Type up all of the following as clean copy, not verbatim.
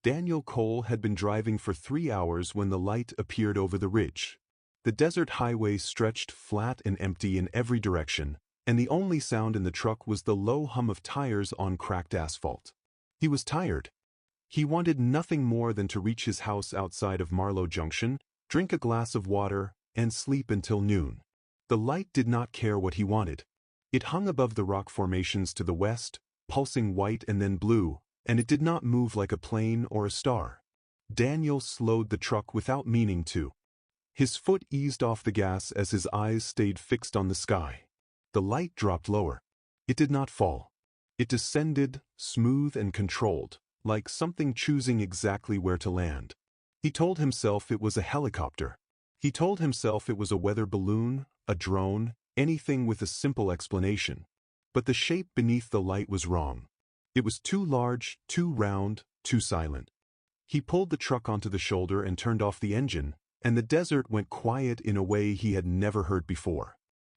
Daniel Cole had been driving for 3 hours when the light appeared over the ridge. The desert highway stretched flat and empty in every direction, and the only sound in the truck was the low hum of tires on cracked asphalt. He was tired. He wanted nothing more than to reach his house outside of Marlow Junction, drink a glass of water, and sleep until noon. The light did not care what he wanted. It hung above the rock formations to the west, pulsing white and then blue, and it did not move like a plane or a star. Daniel slowed the truck without meaning to. His foot eased off the gas as his eyes stayed fixed on the sky. The light dropped lower. It did not fall. It descended, smooth and controlled, like something choosing exactly where to land. He told himself it was a helicopter. He told himself it was a weather balloon, a drone, anything with a simple explanation. But the shape beneath the light was wrong. It was too large, too round, too silent. He pulled the truck onto the shoulder and turned off the engine, and the desert went quiet in a way he had never heard before.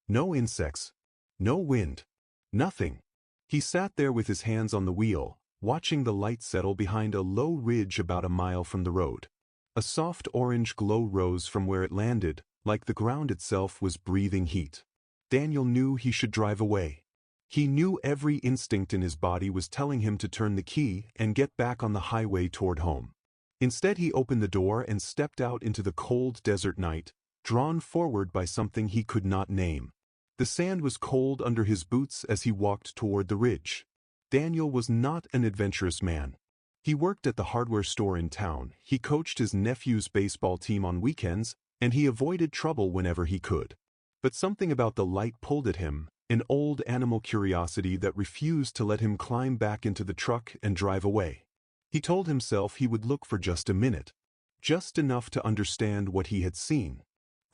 No insects. No wind. Nothing. He sat there with his hands on the wheel, watching the light settle behind a low ridge about a mile from the road. A soft orange glow rose from where it landed, like the ground itself was breathing heat. Daniel knew he should drive away. He knew every instinct in his body was telling him to turn the key and get back on the highway toward home. Instead, he opened the door and stepped out into the cold desert night, drawn forward by something he could not name. The sand was cold under his boots as he walked toward the ridge. Daniel was not an adventurous man. He worked at the hardware store in town, he coached his nephew's baseball team on weekends, and he avoided trouble whenever he could. But something about the light pulled at him, an old animal curiosity that refused to let him climb back into the truck and drive away. He told himself he would look for just a minute, just enough to understand what he had seen.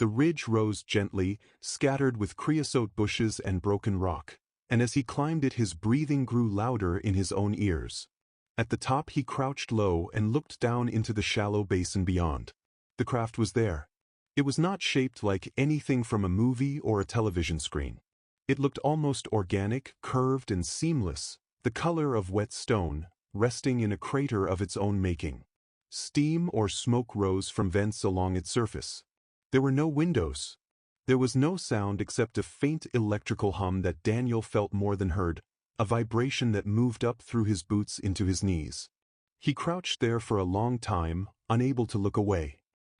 The ridge rose gently, scattered with creosote bushes and broken rock, and as he climbed it his breathing grew louder in his own ears. At the top he crouched low and looked down into the shallow basin beyond. The craft was there. It was not shaped like anything from a movie or a television screen. It looked almost organic, curved and seamless, the color of wet stone, resting in a crater of its own making. Steam or smoke rose from vents along its surface. There were no windows. There was no sound except a faint electrical hum that Daniel felt more than heard, a vibration that moved up through his boots into his knees. He crouched there for a long time, unable to look away.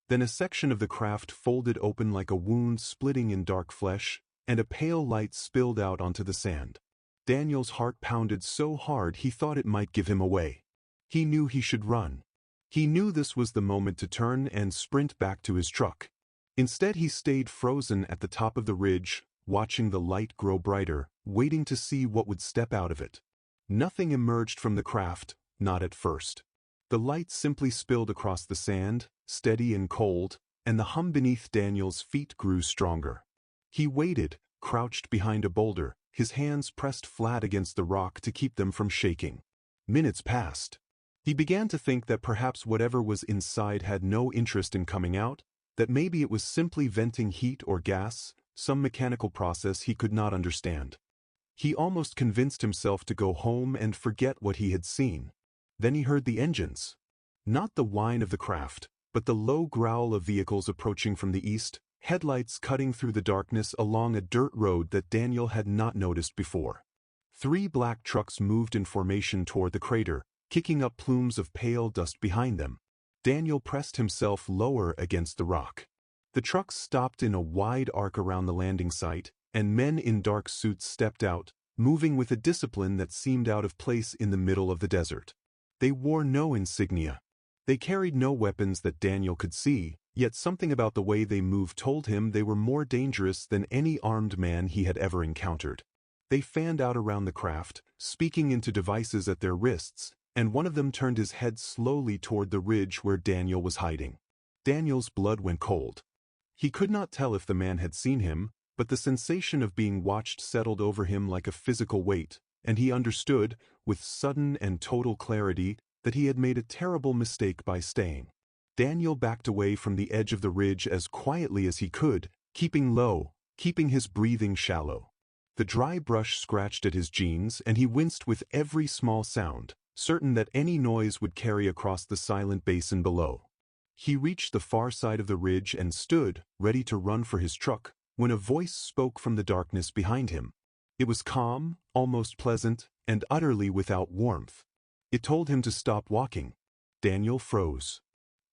Then a section of the craft folded open like a wound splitting in dark flesh, and a pale light spilled out onto the sand. Daniel's heart pounded so hard he thought it might give him away. He knew he should run. He knew this was the moment to turn and sprint back to his truck. Instead he stayed frozen at the top of the ridge, watching the light grow brighter, waiting to see what would step out of it. Nothing emerged from the craft, not at first. The light simply spilled across the sand, steady and cold, and the hum beneath Daniel's feet grew stronger. He waited, crouched behind a boulder, his hands pressed flat against the rock to keep them from shaking. Minutes passed. He began to think that perhaps whatever was inside had no interest in coming out, that maybe it was simply venting heat or gas, some mechanical process he could not understand. He almost convinced himself to go home and forget what he had seen. Then he heard the engines. Not the whine of the craft, but the low growl of vehicles approaching from the east, headlights cutting through the darkness along a dirt road that Daniel had not noticed before. 3 black trucks moved in formation toward the crater, kicking up plumes of pale dust behind them. Daniel pressed himself lower against the rock. The trucks stopped in a wide arc around the landing site, and men in dark suits stepped out, moving with a discipline that seemed out of place in the middle of the desert. They wore no insignia. They carried no weapons that Daniel could see, yet something about the way they moved told him they were more dangerous than any armed man he had ever encountered. They fanned out around the craft, speaking into devices at their wrists, and one of them turned his head slowly toward the ridge where Daniel was hiding. Daniel's blood went cold. He could not tell if the man had seen him, but the sensation of being watched settled over him like a physical weight, and he understood, with sudden and total clarity, that he had made a terrible mistake by staying. Daniel backed away from the edge of the ridge as quietly as he could, keeping low, keeping his breathing shallow. The dry brush scratched at his jeans and he winced with every small sound, certain that any noise would carry across the silent basin below. He reached the far side of the ridge and stood, ready to run for his truck, when a voice spoke from the darkness behind him. It was calm, almost pleasant, and utterly without warmth. It told him to stop walking. Daniel froze.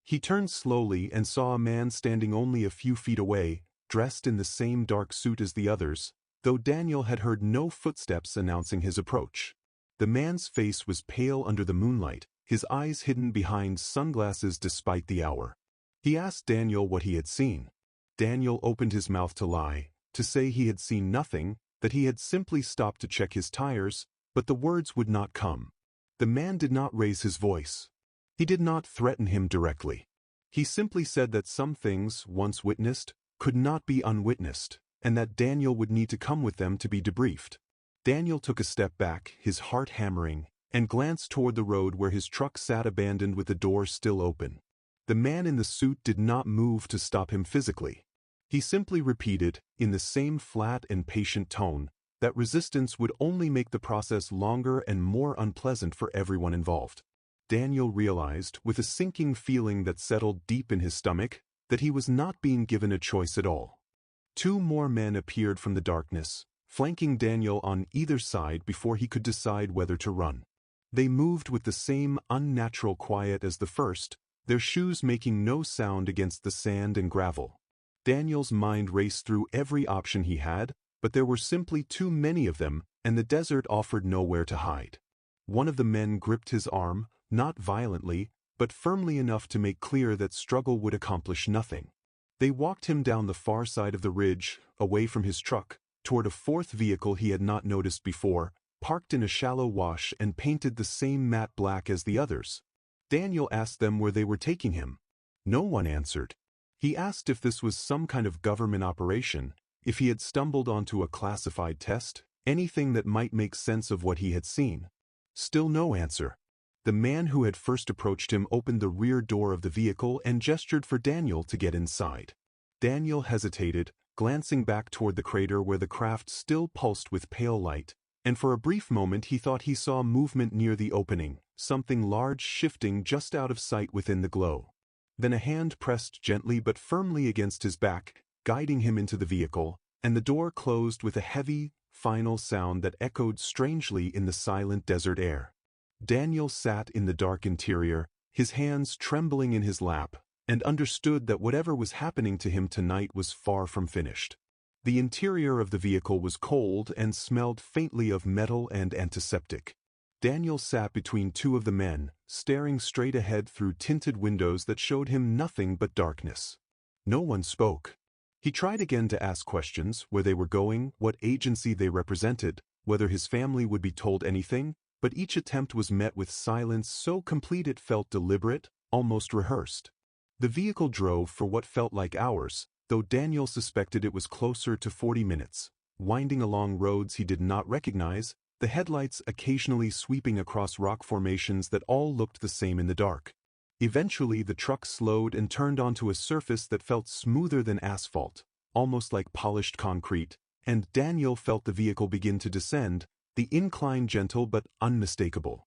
He turned slowly and saw a man standing only a few feet away, dressed in the same dark suit as the others, though Daniel had heard no footsteps announcing his approach. The man's face was pale under the moonlight, his eyes hidden behind sunglasses despite the hour. He asked Daniel what he had seen. Daniel opened his mouth to lie, to say he had seen nothing, that he had simply stopped to check his tires, but the words would not come. The man did not raise his voice. He did not threaten him directly. He simply said that some things, once witnessed, could not be unwitnessed, and that Daniel would need to come with them to be debriefed. Daniel took a step back, his heart hammering, and glanced toward the road where his truck sat abandoned with the door still open. The man in the suit did not move to stop him physically. He simply repeated, in the same flat and patient tone, that resistance would only make the process longer and more unpleasant for everyone involved. Daniel realized, with a sinking feeling that settled deep in his stomach, that he was not being given a choice at all. 2 more men appeared from the darkness, flanking Daniel on either side before he could decide whether to run. They moved with the same unnatural quiet as the first, their shoes making no sound against the sand and gravel. Daniel's mind raced through every option he had, but there were simply too many of them, and the desert offered nowhere to hide. One of the men gripped his arm, not violently, but firmly enough to make clear that struggle would accomplish nothing. They walked him down the far side of the ridge, away from his truck, toward a 4th vehicle he had not noticed before, parked in a shallow wash and painted the same matte black as the others. Daniel asked them where they were taking him. No one answered. He asked if this was some kind of government operation, if he had stumbled onto a classified test, anything that might make sense of what he had seen. Still no answer. The man who had first approached him opened the rear door of the vehicle and gestured for Daniel to get inside. Daniel hesitated, glancing back toward the crater where the craft still pulsed with pale light, and for a brief moment he thought he saw movement near the opening, something large shifting just out of sight within the glow. Then a hand pressed gently but firmly against his back, guiding him into the vehicle, and the door closed with a heavy, final sound that echoed strangely in the silent desert air. Daniel sat in the dark interior, his hands trembling in his lap, and understood that whatever was happening to him tonight was far from finished. The interior of the vehicle was cold and smelled faintly of metal and antiseptic. Daniel sat between 2 of the men, staring straight ahead through tinted windows that showed him nothing but darkness. No one spoke. He tried again to ask questions, where they were going, what agency they represented, whether his family would be told anything, but each attempt was met with silence so complete it felt deliberate, almost rehearsed. The vehicle drove for what felt like hours, though Daniel suspected it was closer to 40 minutes, winding along roads he did not recognize, the headlights occasionally sweeping across rock formations that all looked the same in the dark. Eventually the truck slowed and turned onto a surface that felt smoother than asphalt, almost like polished concrete, and Daniel felt the vehicle begin to descend, the incline gentle but unmistakable.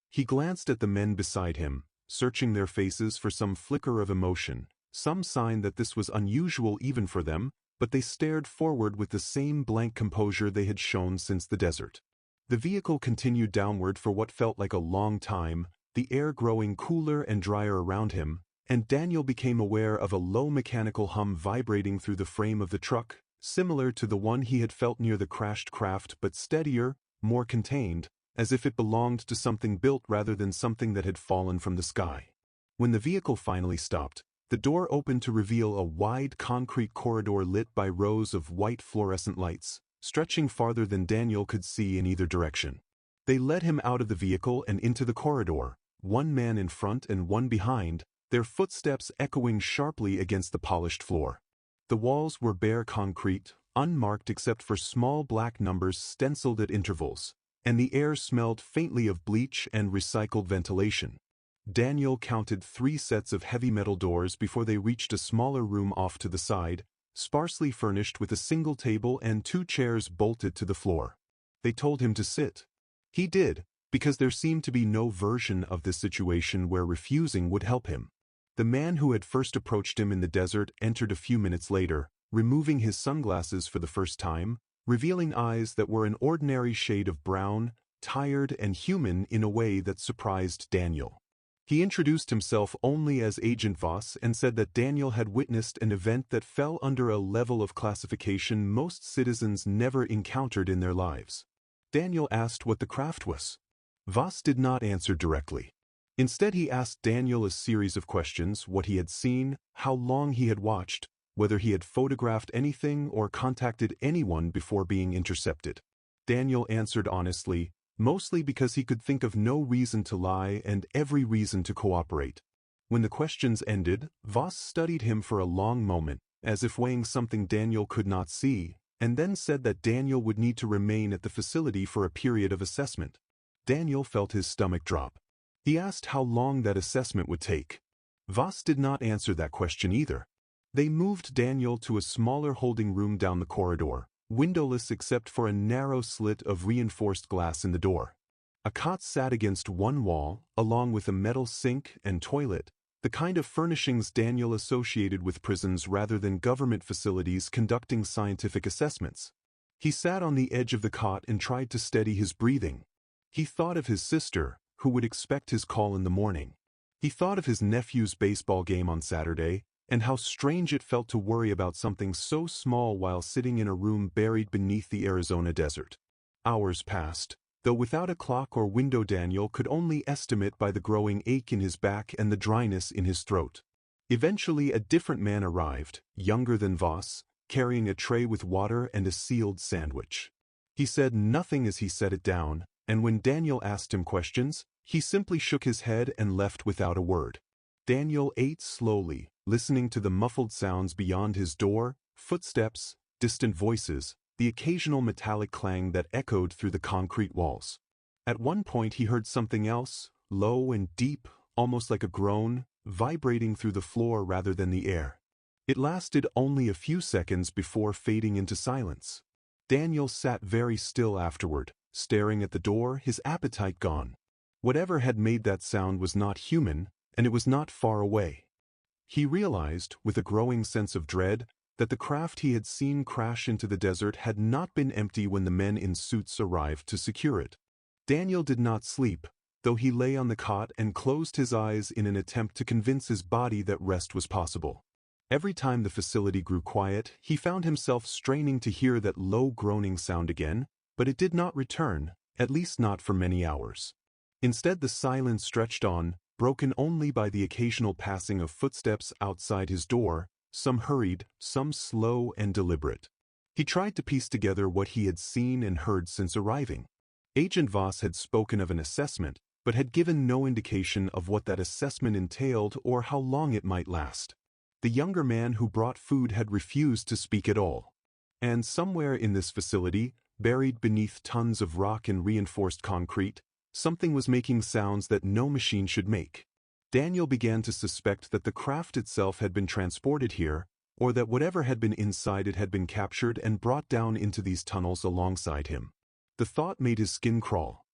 He glanced at the men beside him, searching their faces for some flicker of emotion, some sign that this was unusual even for them, but they stared forward with the same blank composure they had shown since the desert. The vehicle continued downward for what felt like a long time, the air growing cooler and drier around him, and Daniel became aware of a low mechanical hum vibrating through the frame of the truck, similar to the one he had felt near the crashed craft but steadier, more contained, as if it belonged to something built rather than something that had fallen from the sky. When the vehicle finally stopped, the door opened to reveal a wide concrete corridor lit by rows of white fluorescent lights, stretching farther than Daniel could see in either direction. They led him out of the vehicle and into the corridor, 1 man in front and 1 behind, their footsteps echoing sharply against the polished floor. The walls were bare concrete, unmarked except for small black numbers stenciled at intervals, and the air smelled faintly of bleach and recycled ventilation. Daniel counted 3 sets of heavy metal doors before they reached a smaller room off to the side, sparsely furnished with a single table and 2 chairs bolted to the floor. They told him to sit. He did, because there seemed to be no version of this situation where refusing would help him. The man who had first approached him in the desert entered a few minutes later, removing his sunglasses for the first time, revealing eyes that were an ordinary shade of brown, tired and human in a way that surprised Daniel. He introduced himself only as Agent Voss and said that Daniel had witnessed an event that fell under a level of classification most citizens never encountered in their lives. Daniel asked what the craft was. Voss did not answer directly. Instead, he asked Daniel a series of questions: what he had seen, how long he had watched, whether he had photographed anything or contacted anyone before being intercepted. Daniel answered honestly, mostly because he could think of no reason to lie and every reason to cooperate. When the questions ended, Voss studied him for a long moment, as if weighing something Daniel could not see, and then said that Daniel would need to remain at the facility for a period of assessment. Daniel felt his stomach drop. He asked how long that assessment would take. Voss did not answer that question either. They moved Daniel to a smaller holding room down the corridor, windowless except for a narrow slit of reinforced glass in the door. A cot sat against one wall, along with a metal sink and toilet, the kind of furnishings Daniel associated with prisons rather than government facilities conducting scientific assessments. He sat on the edge of the cot and tried to steady his breathing. He thought of his sister, who would expect his call in the morning. He thought of his nephew's baseball game on Saturday, and how strange it felt to worry about something so small while sitting in a room buried beneath the Arizona desert. Hours passed, though without a clock or window Daniel could only estimate by the growing ache in his back and the dryness in his throat. Eventually a different man arrived, younger than Voss, carrying a tray with water and a sealed sandwich. He said nothing as he set it down, and when Daniel asked him questions, he simply shook his head and left without a word. Daniel ate slowly, listening to the muffled sounds beyond his door, footsteps, distant voices, the occasional metallic clang that echoed through the concrete walls. At one point he heard something else, low and deep, almost like a groan, vibrating through the floor rather than the air. It lasted only a few seconds before fading into silence. Daniel sat very still afterward, staring at the door, his appetite gone. Whatever had made that sound was not human, and it was not far away. He realized, with a growing sense of dread, that the craft he had seen crash into the desert had not been empty when the men in suits arrived to secure it. Daniel did not sleep, though he lay on the cot and closed his eyes in an attempt to convince his body that rest was possible. Every time the facility grew quiet, he found himself straining to hear that low groaning sound again, but it did not return, at least not for many hours. Instead, the silence stretched on, broken only by the occasional passing of footsteps outside his door, some hurried, some slow and deliberate. He tried to piece together what he had seen and heard since arriving. Agent Voss had spoken of an assessment, but had given no indication of what that assessment entailed or how long it might last. The younger man who brought food had refused to speak at all. And somewhere in this facility, buried beneath tons of rock and reinforced concrete, something was making sounds that no machine should make. Daniel began to suspect that the craft itself had been transported here, or that whatever had been inside it had been captured and brought down into these tunnels alongside him. The thought made his skin crawl.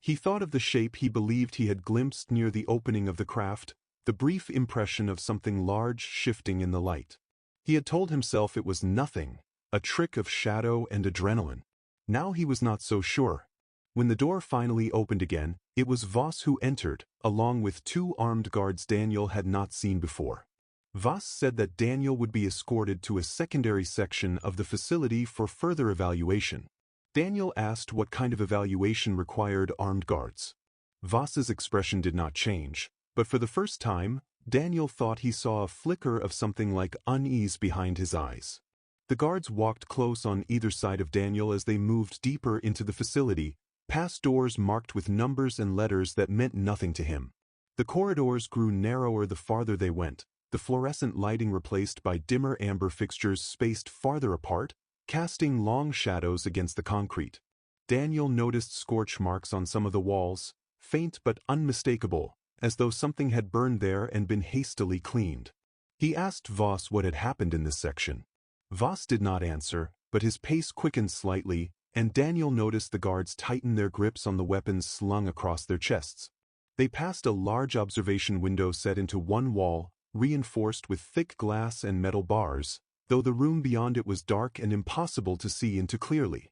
He thought of the shape he believed he had glimpsed near the opening of the craft, the brief impression of something large shifting in the light. He had told himself it was nothing, a trick of shadow and adrenaline. Now he was not so sure. When the door finally opened again, it was Voss who entered, along with two armed guards Daniel had not seen before. Voss said that Daniel would be escorted to a secondary section of the facility for further evaluation. Daniel asked what kind of evaluation required armed guards. Voss's expression did not change, but for the first time, Daniel thought he saw a flicker of something like unease behind his eyes. The guards walked close on either side of Daniel as they moved deeper into the facility, past doors marked with numbers and letters that meant nothing to him. The corridors grew narrower the farther they went, the fluorescent lighting replaced by dimmer amber fixtures spaced farther apart, casting long shadows against the concrete. Daniel noticed scorch marks on some of the walls, faint but unmistakable, as though something had burned there and been hastily cleaned. He asked Voss what had happened in this section. Voss did not answer, but his pace quickened slightly, and Daniel noticed the guards tighten their grips on the weapons slung across their chests. They passed a large observation window set into one wall, reinforced with thick glass and metal bars, though the room beyond it was dark and impossible to see into clearly.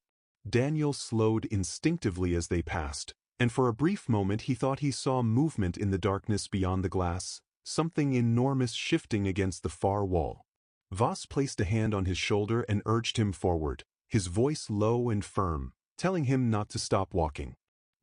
Daniel slowed instinctively as they passed, and for a brief moment he thought he saw movement in the darkness beyond the glass, something enormous shifting against the far wall. Voss placed a hand on his shoulder and urged him forward, his voice low and firm, telling him not to stop walking.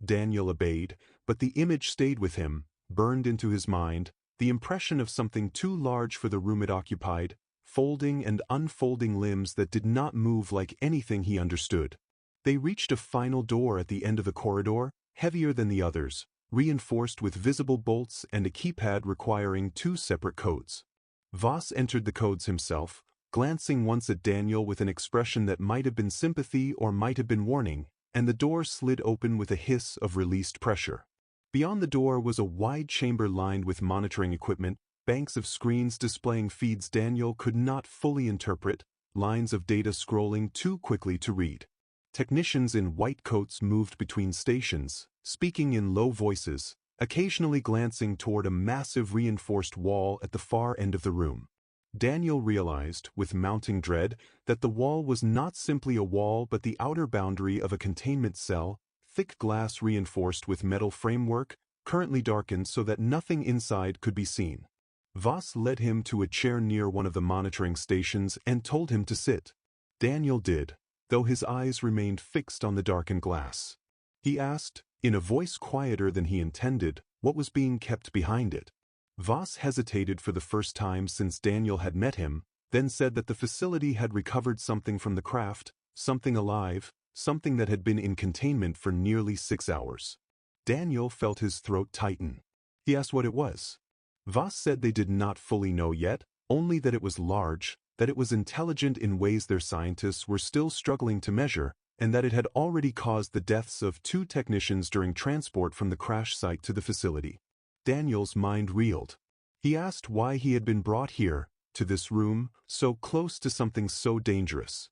Daniel obeyed, but the image stayed with him, burned into his mind, the impression of something too large for the room it occupied, folding and unfolding limbs that did not move like anything he understood. They reached a final door at the end of the corridor, heavier than the others, reinforced with visible bolts and a keypad requiring 2 separate codes. Voss entered the codes himself, glancing once at Daniel with an expression that might have been sympathy or might have been warning, and the door slid open with a hiss of released pressure. Beyond the door was a wide chamber lined with monitoring equipment, banks of screens displaying feeds Daniel could not fully interpret, lines of data scrolling too quickly to read. Technicians in white coats moved between stations, speaking in low voices, occasionally glancing toward a massive reinforced wall at the far end of the room. Daniel realized, with mounting dread, that the wall was not simply a wall but the outer boundary of a containment cell, thick glass reinforced with metal framework, currently darkened so that nothing inside could be seen. Voss led him to a chair near one of the monitoring stations and told him to sit. Daniel did, though his eyes remained fixed on the darkened glass. He asked, in a voice quieter than he intended, what was being kept behind it. Voss hesitated for the first time since Daniel had met him, then said that the facility had recovered something from the craft, something alive, something that had been in containment for nearly 6 hours. Daniel felt his throat tighten. He asked what it was. Voss said they did not fully know yet, only that it was large, that it was intelligent in ways their scientists were still struggling to measure, and that it had already caused the deaths of 2 technicians during transport from the crash site to the facility. Daniel's mind reeled. He asked why he had been brought here, to this room, so close to something so dangerous.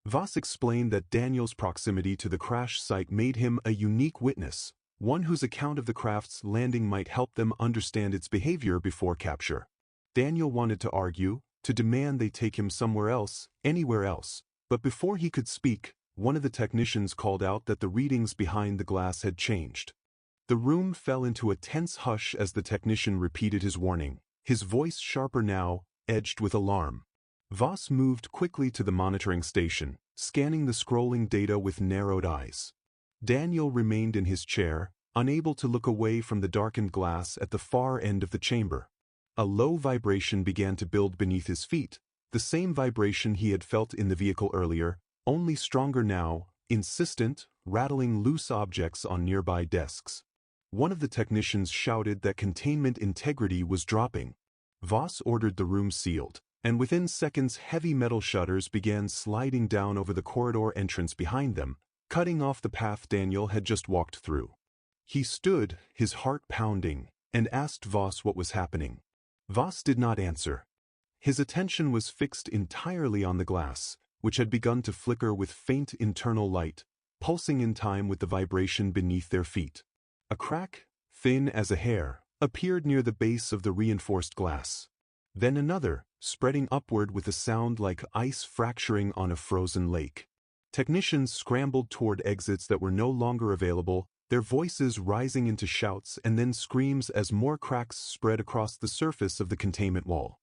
Voss explained that Daniel's proximity to the crash site made him a unique witness, one whose account of the craft's landing might help them understand its behavior before capture. Daniel wanted to argue, to demand they take him somewhere else, anywhere else, but before he could speak, one of the technicians called out that the readings behind the glass had changed. The room fell into a tense hush as the technician repeated his warning, his voice sharper now, edged with alarm. Voss moved quickly to the monitoring station, scanning the scrolling data with narrowed eyes. Daniel remained in his chair, unable to look away from the darkened glass at the far end of the chamber. A low vibration began to build beneath his feet, the same vibration he had felt in the vehicle earlier, only stronger now, insistent, rattling loose objects on nearby desks. One of the technicians shouted that containment integrity was dropping. Voss ordered the room sealed, and within seconds heavy metal shutters began sliding down over the corridor entrance behind them, cutting off the path Daniel had just walked through. He stood, his heart pounding, and asked Voss what was happening. Voss did not answer. His attention was fixed entirely on the glass, which had begun to flicker with faint internal light, pulsing in time with the vibration beneath their feet. A crack, thin as a hair, appeared near the base of the reinforced glass. Then another, spreading upward with a sound like ice fracturing on a frozen lake. Technicians scrambled toward exits that were no longer available, their voices rising into shouts and then screams as more cracks spread across the surface of the containment wall.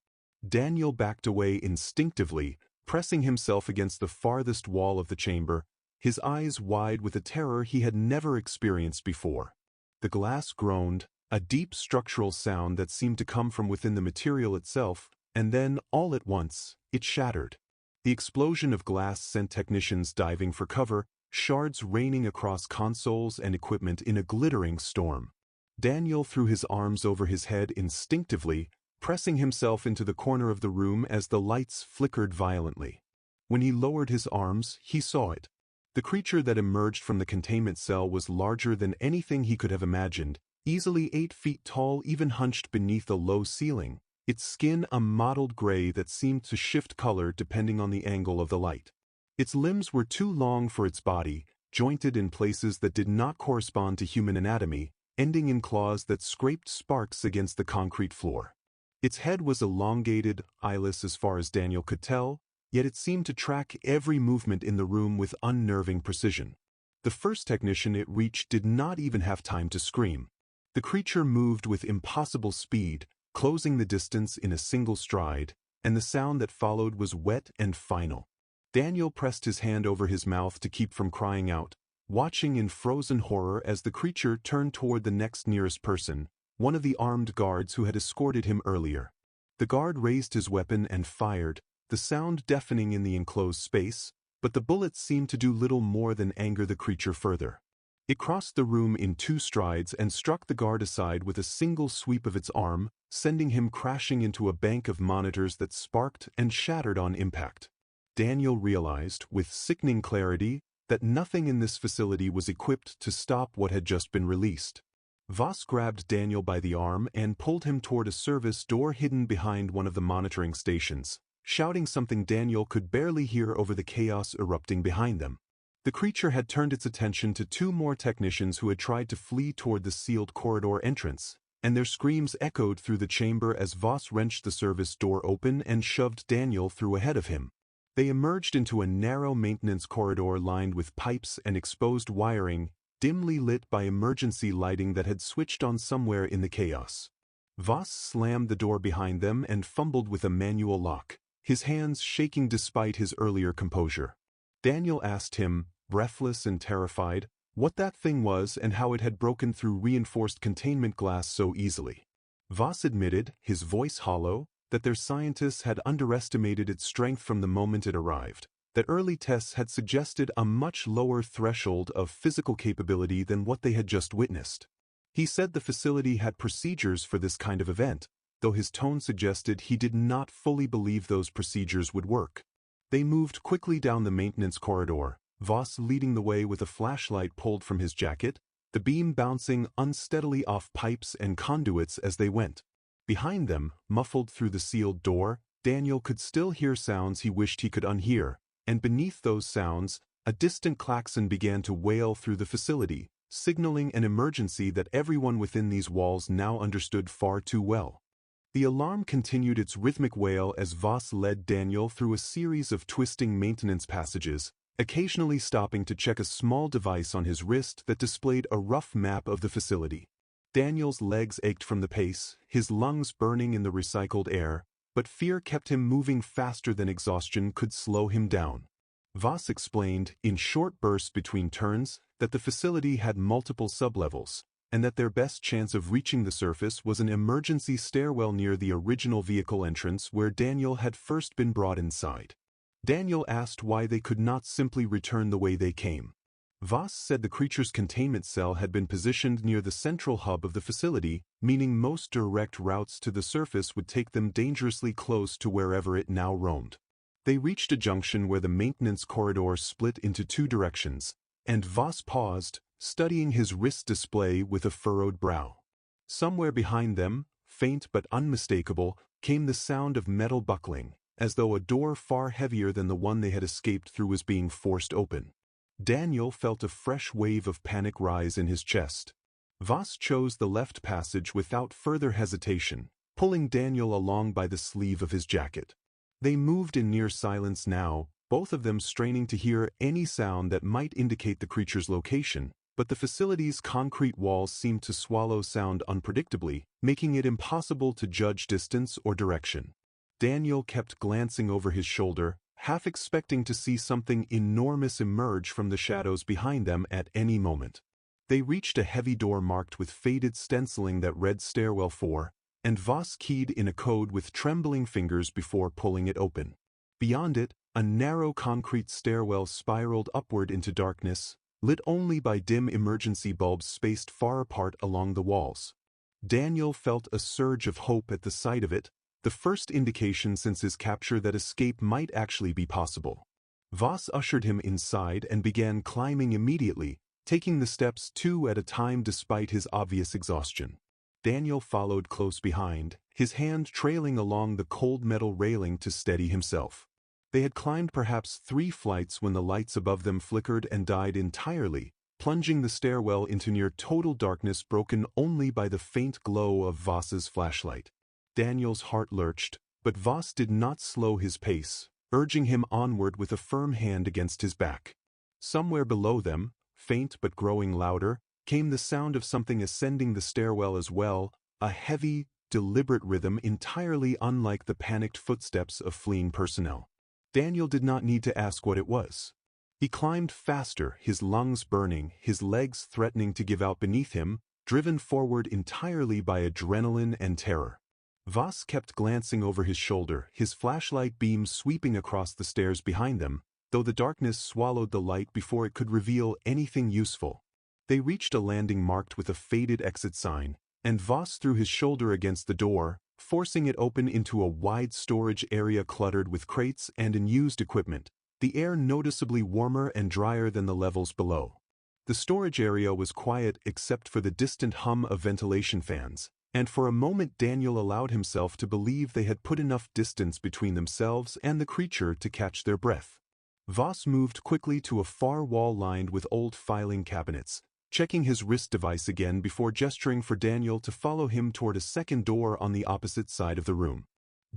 Daniel backed away instinctively, pressing himself against the farthest wall of the chamber, his eyes wide with a terror he had never experienced before. The glass groaned, a deep structural sound that seemed to come from within the material itself, and then, all at once, it shattered. The explosion of glass sent technicians diving for cover, shards raining across consoles and equipment in a glittering storm. Daniel threw his arms over his head instinctively, pressing himself into the corner of the room as the lights flickered violently. When he lowered his arms, he saw it. The creature that emerged from the containment cell was larger than anything he could have imagined, easily 8 feet tall, even hunched beneath a low ceiling, its skin a mottled gray that seemed to shift color depending on the angle of the light. Its limbs were too long for its body, jointed in places that did not correspond to human anatomy, ending in claws that scraped sparks against the concrete floor. Its head was elongated, eyeless as far as Daniel could tell, yet it seemed to track every movement in the room with unnerving precision. The first technician it reached did not even have time to scream. The creature moved with impossible speed, closing the distance in a single stride, and the sound that followed was wet and final. Daniel pressed his hand over his mouth to keep from crying out, watching in frozen horror as the creature turned toward the next nearest person, one of the armed guards who had escorted him earlier. The guard raised his weapon and fired, the sound deafening in the enclosed space, but the bullet seemed to do little more than anger the creature further. It crossed the room in 2 strides and struck the guard aside with a single sweep of its arm, sending him crashing into a bank of monitors that sparked and shattered on impact. Daniel realized, with sickening clarity, that nothing in this facility was equipped to stop what had just been released. Voss grabbed Daniel by the arm and pulled him toward a service door hidden behind one of the monitoring stations, shouting something Daniel could barely hear over the chaos erupting behind them. The creature had turned its attention to 2 more technicians who had tried to flee toward the sealed corridor entrance, and their screams echoed through the chamber as Voss wrenched the service door open and shoved Daniel through ahead of him. They emerged into a narrow maintenance corridor lined with pipes and exposed wiring, dimly lit by emergency lighting that had switched on somewhere in the chaos. Voss slammed the door behind them and fumbled with a manual lock, his hands shaking despite his earlier composure. Daniel asked him, breathless and terrified, what that thing was and how it had broken through reinforced containment glass so easily. Voss admitted, his voice hollow, that their scientists had underestimated its strength from the moment it arrived, that early tests had suggested a much lower threshold of physical capability than what they had just witnessed. He said the facility had procedures for this kind of event, though his tone suggested he did not fully believe those procedures would work. They moved quickly down the maintenance corridor, Voss leading the way with a flashlight pulled from his jacket, the beam bouncing unsteadily off pipes and conduits as they went. Behind them, muffled through the sealed door, Daniel could still hear sounds he wished he could unhear, and beneath those sounds, a distant klaxon began to wail through the facility, signaling an emergency that everyone within these walls now understood far too well. The alarm continued its rhythmic wail as Voss led Daniel through a series of twisting maintenance passages, occasionally stopping to check a small device on his wrist that displayed a rough map of the facility. Daniel's legs ached from the pace, his lungs burning in the recycled air, but fear kept him moving faster than exhaustion could slow him down. Voss explained, in short bursts between turns, that the facility had multiple sublevels, and that their best chance of reaching the surface was an emergency stairwell near the original vehicle entrance where Daniel had first been brought inside. Daniel asked why they could not simply return the way they came. Voss said the creature's containment cell had been positioned near the central hub of the facility, meaning most direct routes to the surface would take them dangerously close to wherever it now roamed. They reached a junction where the maintenance corridor split into 2 directions, and Voss paused, studying his wrist display with a furrowed brow. Somewhere behind them, faint but unmistakable, came the sound of metal buckling, as though a door far heavier than the one they had escaped through was being forced open. Daniel felt a fresh wave of panic rise in his chest. Voss chose the left passage without further hesitation, pulling Daniel along by the sleeve of his jacket. They moved in near silence now, both of them straining to hear any sound that might indicate the creature's location, but the facility's concrete walls seemed to swallow sound unpredictably, making it impossible to judge distance or direction. Daniel kept glancing over his shoulder, half expecting to see something enormous emerge from the shadows behind them at any moment. They reached a heavy door marked with faded stenciling that read Stairwell 4, and Voss keyed in a code with trembling fingers before pulling it open. Beyond it, a narrow concrete stairwell spiraled upward into darkness, lit only by dim emergency bulbs spaced far apart along the walls. Daniel felt a surge of hope at the sight of it, the first indication since his capture that escape might actually be possible. Voss ushered him inside and began climbing immediately, taking the steps 2 at a time despite his obvious exhaustion. Daniel followed close behind, his hand trailing along the cold metal railing to steady himself. They had climbed perhaps 3 flights when the lights above them flickered and died entirely, plunging the stairwell into near total darkness broken only by the faint glow of Voss's flashlight. Daniel's heart lurched, but Voss did not slow his pace, urging him onward with a firm hand against his back. Somewhere below them, faint but growing louder, came the sound of something ascending the stairwell as well, a heavy, deliberate rhythm entirely unlike the panicked footsteps of fleeing personnel. Daniel did not need to ask what it was. He climbed faster, his lungs burning, his legs threatening to give out beneath him, driven forward entirely by adrenaline and terror. Voss kept glancing over his shoulder, his flashlight beam sweeping across the stairs behind them, though the darkness swallowed the light before it could reveal anything useful. They reached a landing marked with a faded exit sign, and Voss threw his shoulder against the door, forcing it open into a wide storage area cluttered with crates and unused equipment, the air noticeably warmer and drier than the levels below. The storage area was quiet except for the distant hum of ventilation fans, and for a moment Daniel allowed himself to believe they had put enough distance between themselves and the creature to catch their breath. Voss moved quickly to a far wall lined with old filing cabinets, checking his wrist device again before gesturing for Daniel to follow him toward a second door on the opposite side of the room.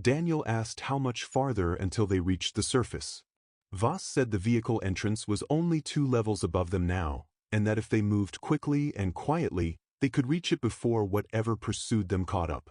Daniel asked how much farther until they reached the surface. Voss said the vehicle entrance was only 2 levels above them now, and that if they moved quickly and quietly, they could reach it before whatever pursued them caught up.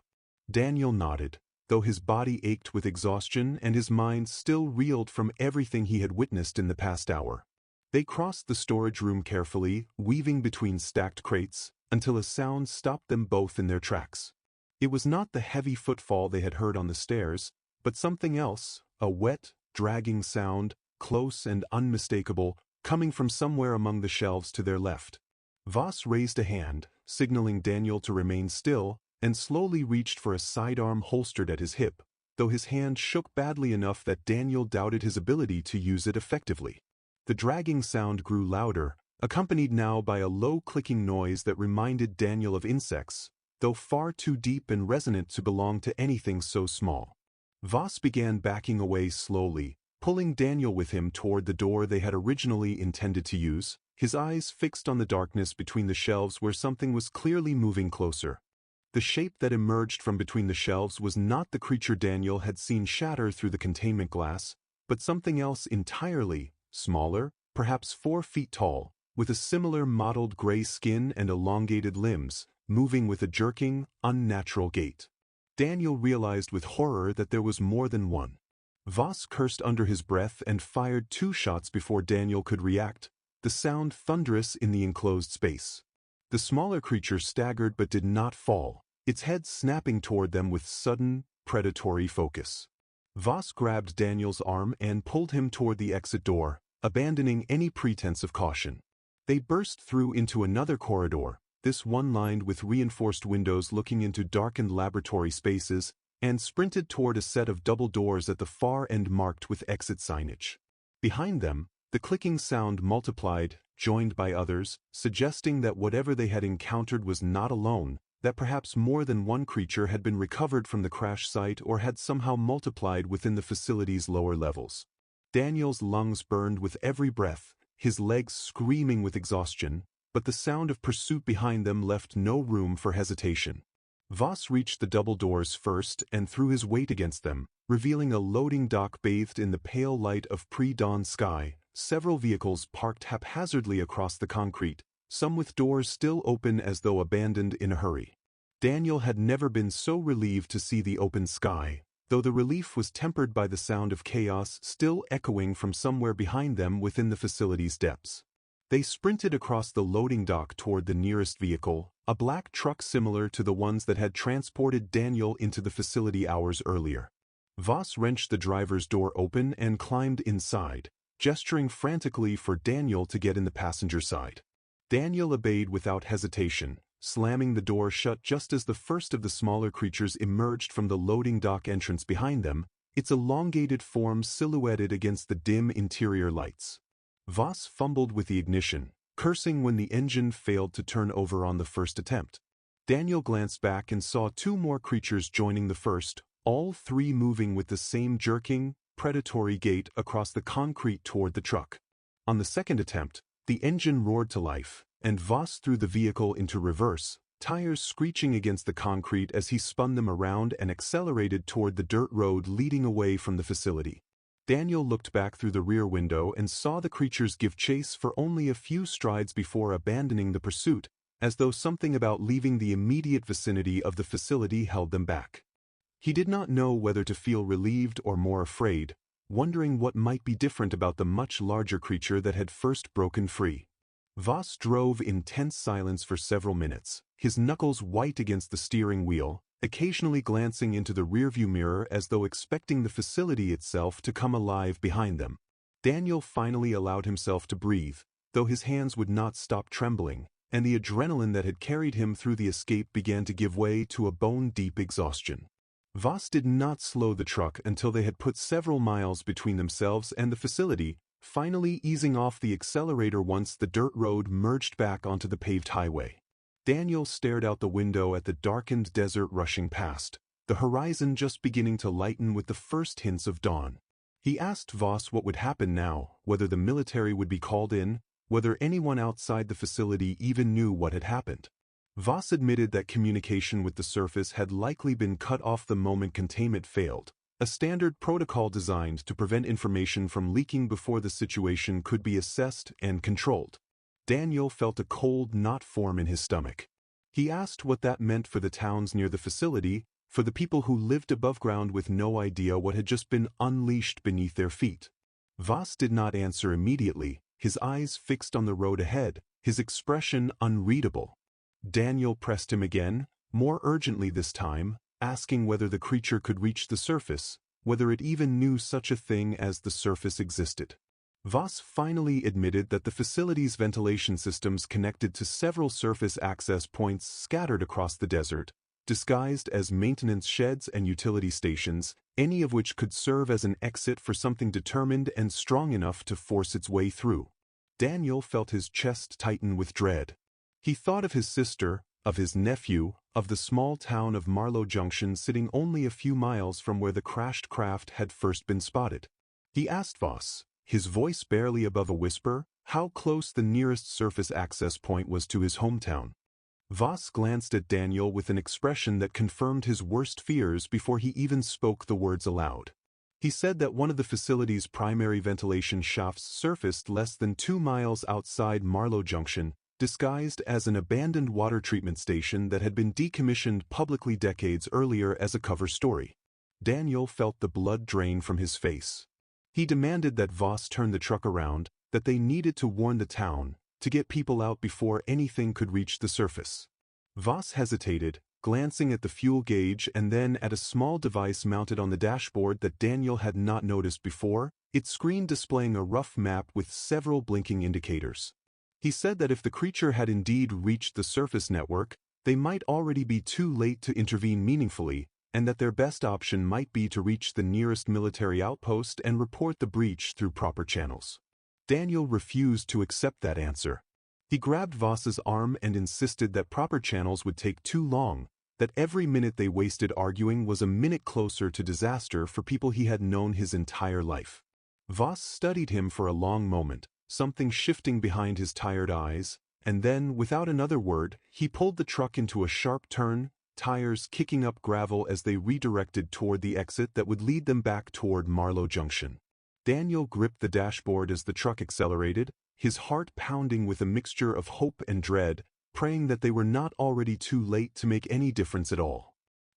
Daniel nodded, though his body ached with exhaustion and his mind still reeled from everything he had witnessed in the past hour. They crossed the storage room carefully, weaving between stacked crates, until a sound stopped them both in their tracks. It was not the heavy footfall they had heard on the stairs, but something else, a wet, dragging sound, close and unmistakable, coming from somewhere among the shelves to their left. Voss raised a hand, signaling Daniel to remain still, and slowly reached for a sidearm holstered at his hip, though his hand shook badly enough that Daniel doubted his ability to use it effectively. The dragging sound grew louder, accompanied now by a low clicking noise that reminded Daniel of insects, though far too deep and resonant to belong to anything so small. Voss began backing away slowly, pulling Daniel with him toward the door they had originally intended to use, his eyes fixed on the darkness between the shelves where something was clearly moving closer. The shape that emerged from between the shelves was not the creature Daniel had seen shatter through the containment glass, but something else entirely, smaller, perhaps 4 feet tall, with a similar mottled gray skin and elongated limbs, moving with a jerking, unnatural gait. Daniel realized with horror that there was more than one. Voss cursed under his breath and fired 2 shots before Daniel could react, the sound thunderous in the enclosed space. The smaller creature staggered but did not fall, its head snapping toward them with sudden, predatory focus. Voss grabbed Daniel's arm and pulled him toward the exit door, abandoning any pretense of caution. They burst through into another corridor, this one lined with reinforced windows looking into darkened laboratory spaces, and sprinted toward a set of double doors at the far end marked with exit signage. Behind them, the clicking sound multiplied, joined by others, suggesting that whatever they had encountered was not alone, that perhaps more than one creature had been recovered from the crash site or had somehow multiplied within the facility's lower levels. Daniel's lungs burned with every breath, his legs screaming with exhaustion, but the sound of pursuit behind them left no room for hesitation. Voss reached the double doors first and threw his weight against them, revealing a loading dock bathed in the pale light of pre-dawn sky, several vehicles parked haphazardly across the concrete, some with doors still open as though abandoned in a hurry. Daniel had never been so relieved to see the open sky, though the relief was tempered by the sound of chaos still echoing from somewhere behind them within the facility's depths. They sprinted across the loading dock toward the nearest vehicle, a black truck similar to the ones that had transported Daniel into the facility hours earlier. Voss wrenched the driver's door open and climbed inside, gesturing frantically for Daniel to get in the passenger side. Daniel obeyed without hesitation, slamming the door shut just as the first of the smaller creatures emerged from the loading dock entrance behind them, its elongated form silhouetted against the dim interior lights. Voss fumbled with the ignition, cursing when the engine failed to turn over on the first attempt. Daniel glanced back and saw 2 more creatures joining the first, all 3 moving with the same jerking, predatory gait across the concrete toward the truck. On the second attempt, the engine roared to life, and Voss threw the vehicle into reverse, tires screeching against the concrete as he spun them around and accelerated toward the dirt road leading away from the facility. Daniel looked back through the rear window and saw the creatures give chase for only a few strides before abandoning the pursuit, as though something about leaving the immediate vicinity of the facility held them back. He did not know whether to feel relieved or more afraid, wondering what might be different about the much larger creature that had first broken free. Voss drove in tense silence for several minutes, his knuckles white against the steering wheel, occasionally glancing into the rearview mirror as though expecting the facility itself to come alive behind them. Daniel finally allowed himself to breathe, though his hands would not stop trembling, and the adrenaline that had carried him through the escape began to give way to a bone-deep exhaustion. Voss did not slow the truck until they had put several miles between themselves and the facility, finally easing off the accelerator once the dirt road merged back onto the paved highway. Daniel stared out the window at the darkened desert rushing past, the horizon just beginning to lighten with the first hints of dawn. He asked Voss what would happen now, whether the military would be called in, whether anyone outside the facility even knew what had happened. Voss admitted that communication with the surface had likely been cut off the moment containment failed, a standard protocol designed to prevent information from leaking before the situation could be assessed and controlled. Daniel felt a cold knot form in his stomach. He asked what that meant for the towns near the facility, for the people who lived above ground with no idea what had just been unleashed beneath their feet. Voss did not answer immediately, his eyes fixed on the road ahead, his expression unreadable. Daniel pressed him again, more urgently this time, asking whether the creature could reach the surface, whether it even knew such a thing as the surface existed. Voss finally admitted that the facility's ventilation systems connected to several surface access points scattered across the desert, disguised as maintenance sheds and utility stations, any of which could serve as an exit for something determined and strong enough to force its way through. Daniel felt his chest tighten with dread. He thought of his sister, of his nephew, of the small town of Marlow Junction sitting only a few miles from where the crashed craft had first been spotted. He asked Voss, his voice barely above a whisper, how close the nearest surface access point was to his hometown. Voss glanced at Daniel with an expression that confirmed his worst fears before he even spoke the words aloud. He said that one of the facility's primary ventilation shafts surfaced less than 2 miles outside Marlow Junction, disguised as an abandoned water treatment station that had been decommissioned publicly decades earlier as a cover story. Daniel felt the blood drain from his face. He demanded that Voss turn the truck around, that they needed to warn the town, to get people out before anything could reach the surface. Voss hesitated, glancing at the fuel gauge and then at a small device mounted on the dashboard that Daniel had not noticed before, its screen displaying a rough map with several blinking indicators. He said that if the creature had indeed reached the surface network, they might already be too late to intervene meaningfully, and that their best option might be to reach the nearest military outpost and report the breach through proper channels. Daniel refused to accept that answer. He grabbed Voss's arm and insisted that proper channels would take too long, that every minute they wasted arguing was a minute closer to disaster for people he had known his entire life. Voss studied him for a long moment, something shifting behind his tired eyes, and then, without another word, he pulled the truck into a sharp turn, tires kicking up gravel as they redirected toward the exit that would lead them back toward Marlow Junction. Daniel gripped the dashboard as the truck accelerated, his heart pounding with a mixture of hope and dread, praying that they were not already too late to make any difference at all.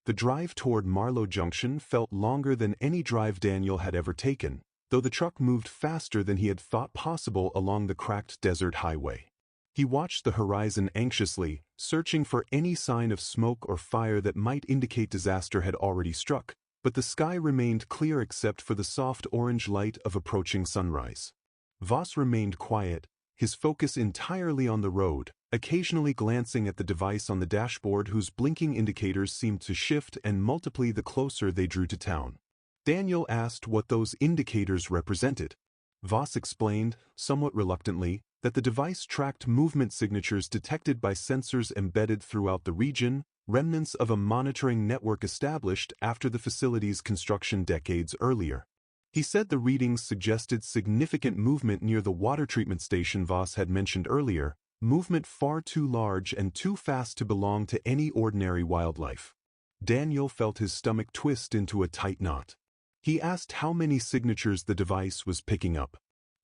The drive toward Marlow Junction felt longer than any drive Daniel had ever taken, though the truck moved faster than he had thought possible along the cracked desert highway. He watched the horizon anxiously, searching for any sign of smoke or fire that might indicate disaster had already struck, but the sky remained clear except for the soft orange light of approaching sunrise. Voss remained quiet, his focus entirely on the road, occasionally glancing at the device on the dashboard whose blinking indicators seemed to shift and multiply the closer they drew to town. Daniel asked what those indicators represented. Voss explained, somewhat reluctantly, that the device tracked movement signatures detected by sensors embedded throughout the region, remnants of a monitoring network established after the facility's construction decades earlier. He said the readings suggested significant movement near the water treatment station Voss had mentioned earlier, movement far too large and too fast to belong to any ordinary wildlife. Daniel felt his stomach twist into a tight knot. He asked how many signatures the device was picking up.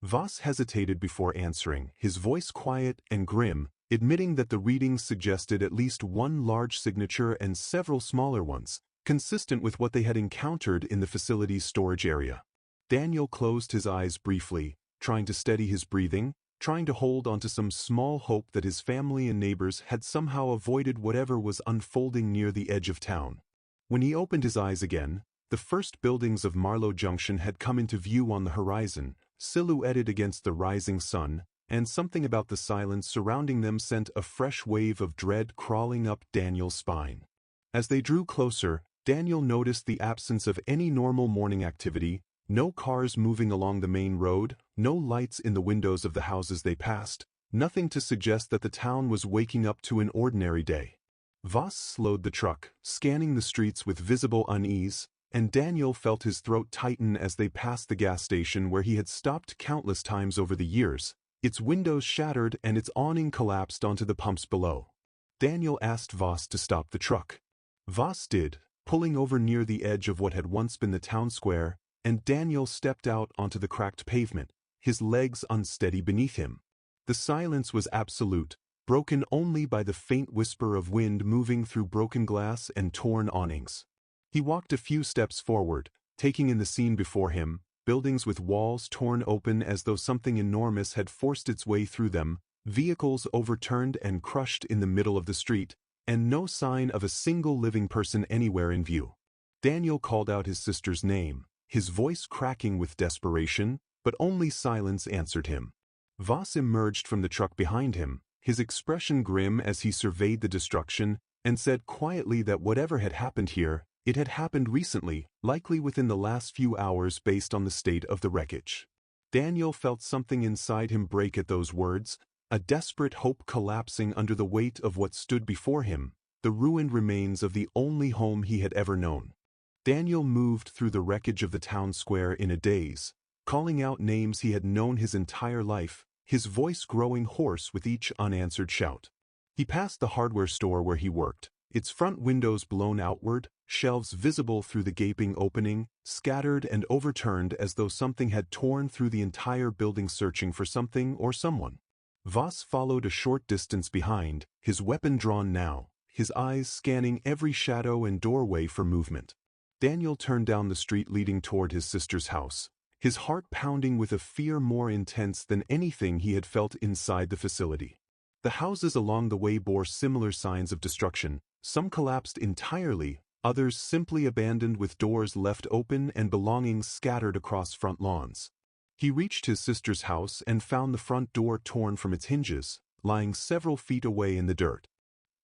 Voss hesitated before answering, his voice quiet and grim, admitting that the readings suggested at least one large signature and several smaller ones, consistent with what they had encountered in the facility's storage area. Daniel closed his eyes briefly, trying to steady his breathing, trying to hold onto some small hope that his family and neighbors had somehow avoided whatever was unfolding near the edge of town. When he opened his eyes again, the first buildings of Marlow Junction had come into view on the horizon, silhouetted against the rising sun, and something about the silence surrounding them sent a fresh wave of dread crawling up Daniel's spine. As they drew closer, Daniel noticed the absence of any normal morning activity, no cars moving along the main road, no lights in the windows of the houses they passed, nothing to suggest that the town was waking up to an ordinary day. Voss slowed the truck, scanning the streets with visible unease, and Daniel felt his throat tighten as they passed the gas station where he had stopped countless times over the years, its windows shattered and its awning collapsed onto the pumps below. Daniel asked Voss to stop the truck. Voss did, pulling over near the edge of what had once been the town square, and Daniel stepped out onto the cracked pavement, his legs unsteady beneath him. The silence was absolute, broken only by the faint whisper of wind moving through broken glass and torn awnings. He walked a few steps forward, taking in the scene before him, buildings with walls torn open as though something enormous had forced its way through them, vehicles overturned and crushed in the middle of the street, and no sign of a single living person anywhere in view. Daniel called out his sister's name, his voice cracking with desperation, but only silence answered him. Voss emerged from the truck behind him, his expression grim as he surveyed the destruction, and said quietly that whatever had happened here, it had happened recently, likely within the last few hours based on the state of the wreckage. Daniel felt something inside him break at those words, a desperate hope collapsing under the weight of what stood before him, the ruined remains of the only home he had ever known. Daniel moved through the wreckage of the town square in a daze, calling out names he had known his entire life, his voice growing hoarse with each unanswered shout. He passed the hardware store where he worked, its front windows blown outward, shelves visible through the gaping opening, scattered and overturned as though something had torn through the entire building searching for something or someone. Voss followed a short distance behind, his weapon drawn now, his eyes scanning every shadow and doorway for movement. Daniel turned down the street leading toward his sister's house, his heart pounding with a fear more intense than anything he had felt inside the facility. The houses along the way bore similar signs of destruction, some collapsed entirely, others simply abandoned with doors left open and belongings scattered across front lawns. He reached his sister's house and found the front door torn from its hinges, lying several feet away in the dirt.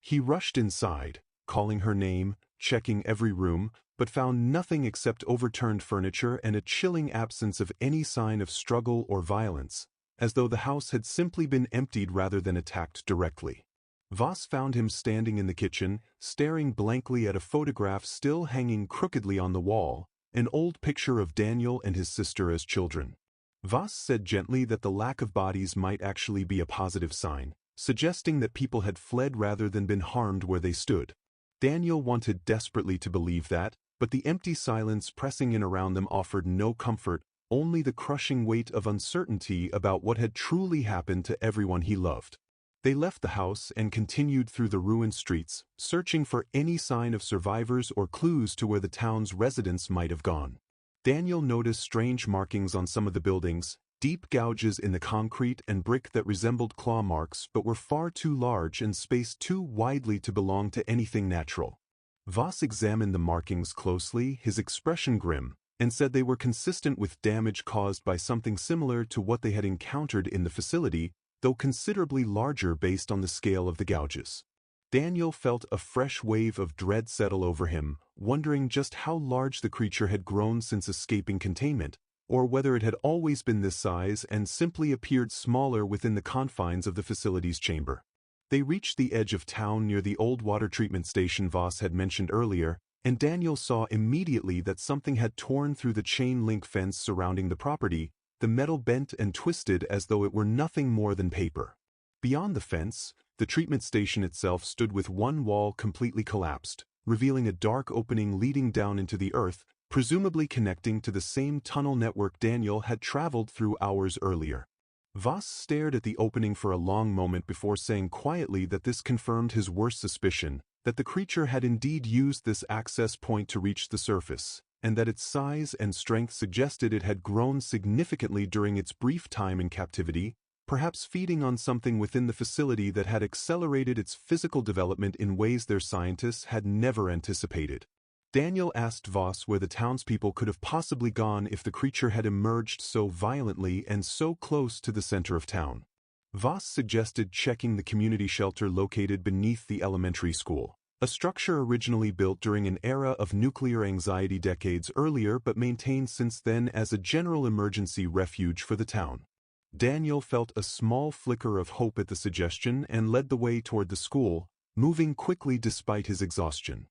He rushed inside, calling her name, checking every room, but found nothing except overturned furniture and a chilling absence of any sign of struggle or violence, as though the house had simply been emptied rather than attacked directly. Voss found him standing in the kitchen, staring blankly at a photograph still hanging crookedly on the wall, an old picture of Daniel and his sister as children. Voss said gently that the lack of bodies might actually be a positive sign, suggesting that people had fled rather than been harmed where they stood. Daniel wanted desperately to believe that, but the empty silence pressing in around them offered no comfort, only the crushing weight of uncertainty about what had truly happened to everyone he loved. They left the house and continued through the ruined streets, searching for any sign of survivors or clues to where the town's residents might have gone. Daniel noticed strange markings on some of the buildings, deep gouges in the concrete and brick that resembled claw marks but were far too large and spaced too widely to belong to anything natural. Voss examined the markings closely, his expression grim, and said they were consistent with damage caused by something similar to what they had encountered in the facility, though considerably larger based on the scale of the gouges. Daniel felt a fresh wave of dread settle over him, wondering just how large the creature had grown since escaping containment, or whether it had always been this size and simply appeared smaller within the confines of the facility's chamber. They reached the edge of town near the old water treatment station Voss had mentioned earlier, and Daniel saw immediately that something had torn through the chain-link fence surrounding the property, the metal bent and twisted as though it were nothing more than paper. Beyond the fence, the treatment station itself stood with one wall completely collapsed, revealing a dark opening leading down into the earth, presumably connecting to the same tunnel network Daniel had traveled through hours earlier. Voss stared at the opening for a long moment before saying quietly that this confirmed his worst suspicion, that the creature had indeed used this access point to reach the surface, and that its size and strength suggested it had grown significantly during its brief time in captivity, perhaps feeding on something within the facility that had accelerated its physical development in ways their scientists had never anticipated. Daniel asked Voss where the townspeople could have possibly gone if the creature had emerged so violently and so close to the center of town. Voss suggested checking the community shelter located beneath the elementary school, a structure originally built during an era of nuclear anxiety decades earlier but maintained since then as a general emergency refuge for the town. Daniel felt a small flicker of hope at the suggestion and led the way toward the school, moving quickly despite his exhaustion.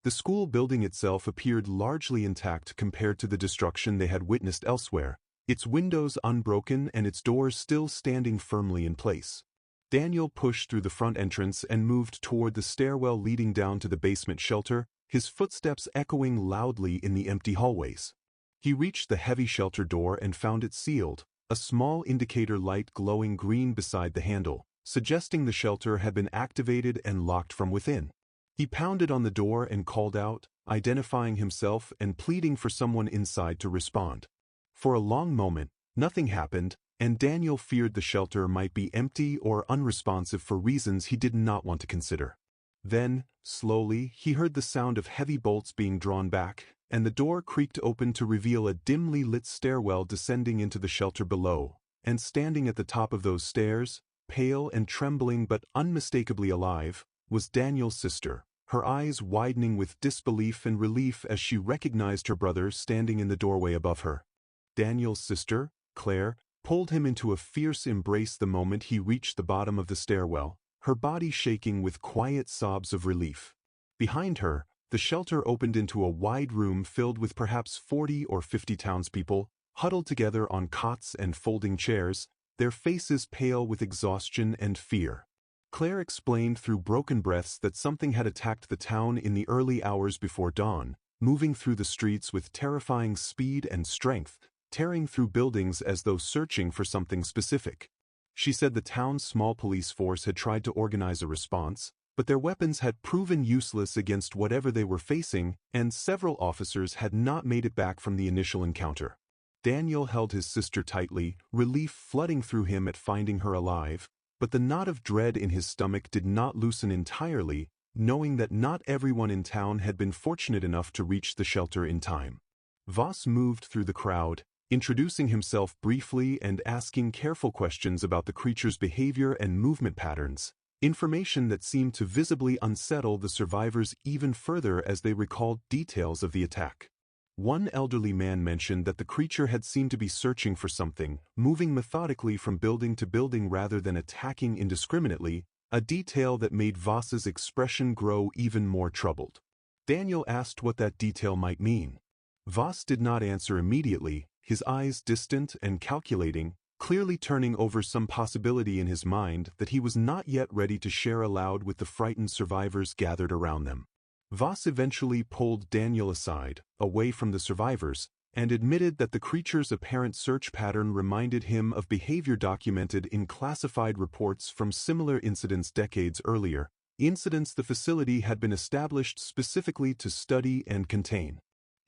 The school building itself appeared largely intact compared to the destruction they had witnessed elsewhere, its windows unbroken and its doors still standing firmly in place. Daniel pushed through the front entrance and moved toward the stairwell leading down to the basement shelter, his footsteps echoing loudly in the empty hallways. He reached the heavy shelter door and found it sealed, a small indicator light glowing green beside the handle, suggesting the shelter had been activated and locked from within. He pounded on the door and called out, identifying himself and pleading for someone inside to respond. For a long moment, nothing happened, and Daniel feared the shelter might be empty or unresponsive for reasons he did not want to consider. Then, slowly, he heard the sound of heavy bolts being drawn back, and the door creaked open to reveal a dimly lit stairwell descending into the shelter below, and standing at the top of those stairs, pale and trembling but unmistakably alive, was Daniel's sister, her eyes widening with disbelief and relief as she recognized her brother standing in the doorway above her. Daniel's sister, Claire, pulled him into a fierce embrace the moment he reached the bottom of the stairwell, her body shaking with quiet sobs of relief. Behind her, the shelter opened into a wide room filled with perhaps 40 or 50 townspeople, huddled together on cots and folding chairs, their faces pale with exhaustion and fear. Claire explained through broken breaths that something had attacked the town in the early hours before dawn, moving through the streets with terrifying speed and strength, tearing through buildings as though searching for something specific. She said the town's small police force had tried to organize a response, but their weapons had proven useless against whatever they were facing, and several officers had not made it back from the initial encounter. Daniel held his sister tightly, relief flooding through him at finding her alive, but the knot of dread in his stomach did not loosen entirely, knowing that not everyone in town had been fortunate enough to reach the shelter in time. Voss moved through the crowd, introducing himself briefly and asking careful questions about the creature's behavior and movement patterns, information that seemed to visibly unsettle the survivors even further as they recalled details of the attack. One elderly man mentioned that the creature had seemed to be searching for something, moving methodically from building to building rather than attacking indiscriminately, a detail that made Voss's expression grow even more troubled. Daniel asked what that detail might mean. Voss did not answer immediately, his eyes distant and calculating, clearly turning over some possibility in his mind that he was not yet ready to share aloud with the frightened survivors gathered around them. Voss eventually pulled Daniel aside, away from the survivors, and admitted that the creature's apparent search pattern reminded him of behavior documented in classified reports from similar incidents decades earlier, incidents the facility had been established specifically to study and contain.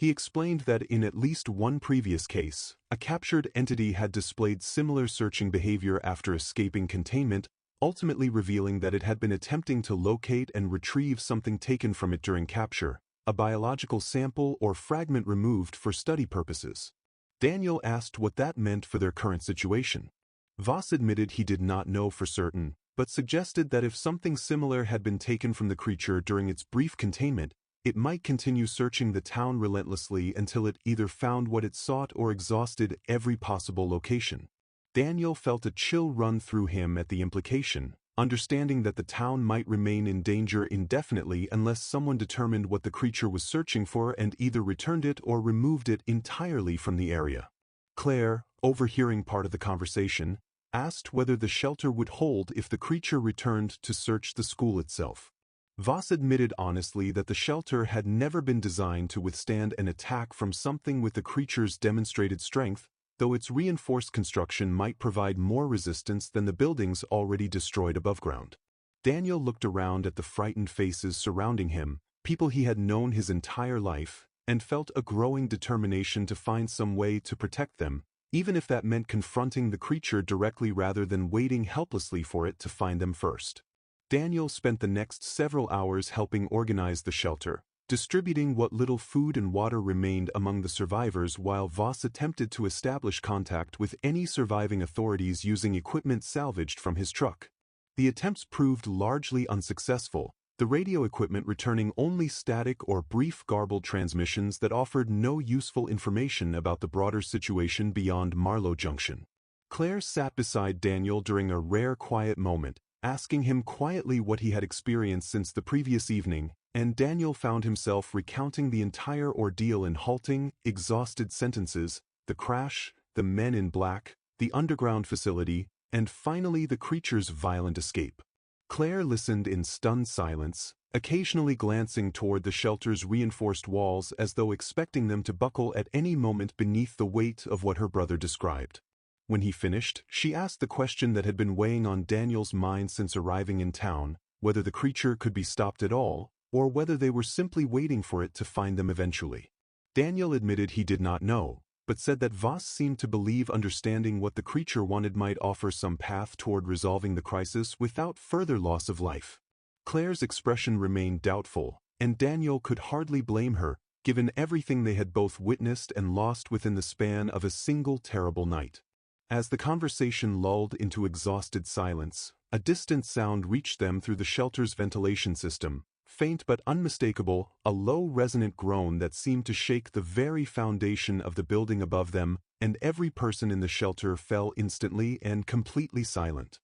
He explained that in at least one previous case, a captured entity had displayed similar searching behavior after escaping containment, ultimately revealing that it had been attempting to locate and retrieve something taken from it during capture, a biological sample or fragment removed for study purposes. Daniel asked what that meant for their current situation. Voss admitted he did not know for certain, but suggested that if something similar had been taken from the creature during its brief containment, it might continue searching the town relentlessly until it either found what it sought or exhausted every possible location. Daniel felt a chill run through him at the implication, understanding that the town might remain in danger indefinitely unless someone determined what the creature was searching for and either returned it or removed it entirely from the area. Claire, overhearing part of the conversation, asked whether the shelter would hold if the creature returned to search the school itself. Voss admitted honestly that the shelter had never been designed to withstand an attack from something with the creature's demonstrated strength, though its reinforced construction might provide more resistance than the buildings already destroyed above ground. Daniel looked around at the frightened faces surrounding him, people he had known his entire life, and felt a growing determination to find some way to protect them, even if that meant confronting the creature directly rather than waiting helplessly for it to find them first. Daniel spent the next several hours helping organize the shelter, distributing what little food and water remained among the survivors while Voss attempted to establish contact with any surviving authorities using equipment salvaged from his truck. The attempts proved largely unsuccessful, the radio equipment returning only static or brief garbled transmissions that offered no useful information about the broader situation beyond Marlow Junction. Claire sat beside Daniel during a rare quiet moment, asking him quietly what he had experienced since the previous evening, and Daniel found himself recounting the entire ordeal in halting, exhausted sentences: the crash, the men in black, the underground facility, and finally the creature's violent escape. Claire listened in stunned silence, occasionally glancing toward the shelter's reinforced walls as though expecting them to buckle at any moment beneath the weight of what her brother described. When he finished, she asked the question that had been weighing on Daniel's mind since arriving in town, whether the creature could be stopped at all, or whether they were simply waiting for it to find them eventually. Daniel admitted he did not know, but said that Voss seemed to believe understanding what the creature wanted might offer some path toward resolving the crisis without further loss of life. Claire's expression remained doubtful, and Daniel could hardly blame her, given everything they had both witnessed and lost within the span of a single terrible night. As the conversation lulled into exhausted silence, a distant sound reached them through the shelter's ventilation system, faint but unmistakable, a low resonant groan that seemed to shake the very foundation of the building above them, and every person in the shelter fell instantly and completely silent.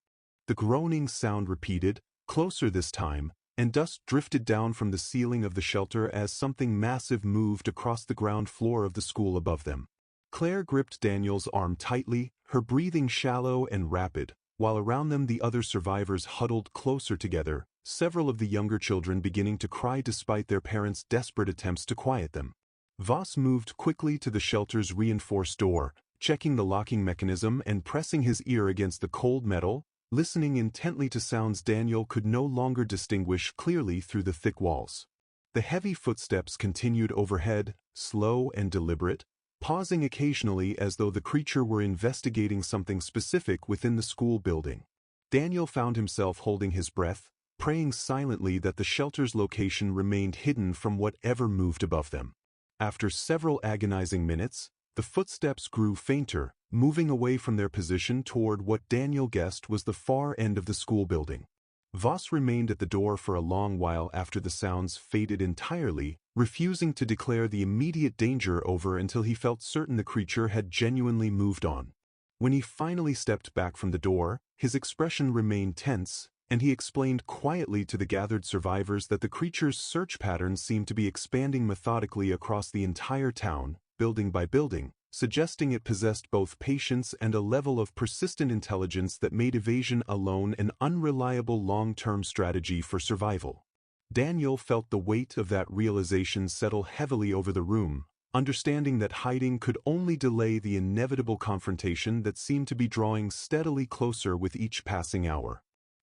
The groaning sound repeated, closer this time, and dust drifted down from the ceiling of the shelter as something massive moved across the ground floor of the school above them. Claire gripped Daniel's arm tightly, her breathing shallow and rapid, while around them the other survivors huddled closer together, several of the younger children beginning to cry despite their parents' desperate attempts to quiet them. Voss moved quickly to the shelter's reinforced door, checking the locking mechanism and pressing his ear against the cold metal, listening intently to sounds Daniel could no longer distinguish clearly through the thick walls. The heavy footsteps continued overhead, slow and deliberate, pausing occasionally as though the creature were investigating something specific within the school building. Daniel found himself holding his breath, praying silently that the shelter's location remained hidden from whatever moved above them. After several agonizing minutes, the footsteps grew fainter, moving away from their position toward what Daniel guessed was the far end of the school building. Voss remained at the door for a long while after the sounds faded entirely, refusing to declare the immediate danger over until he felt certain the creature had genuinely moved on. When he finally stepped back from the door, his expression remained tense, and he explained quietly to the gathered survivors that the creature's search pattern seemed to be expanding methodically across the entire town, building by building, suggesting it possessed both patience and a level of persistent intelligence that made evasion alone an unreliable long-term strategy for survival. Daniel felt the weight of that realization settle heavily over the room, understanding that hiding could only delay the inevitable confrontation that seemed to be drawing steadily closer with each passing hour.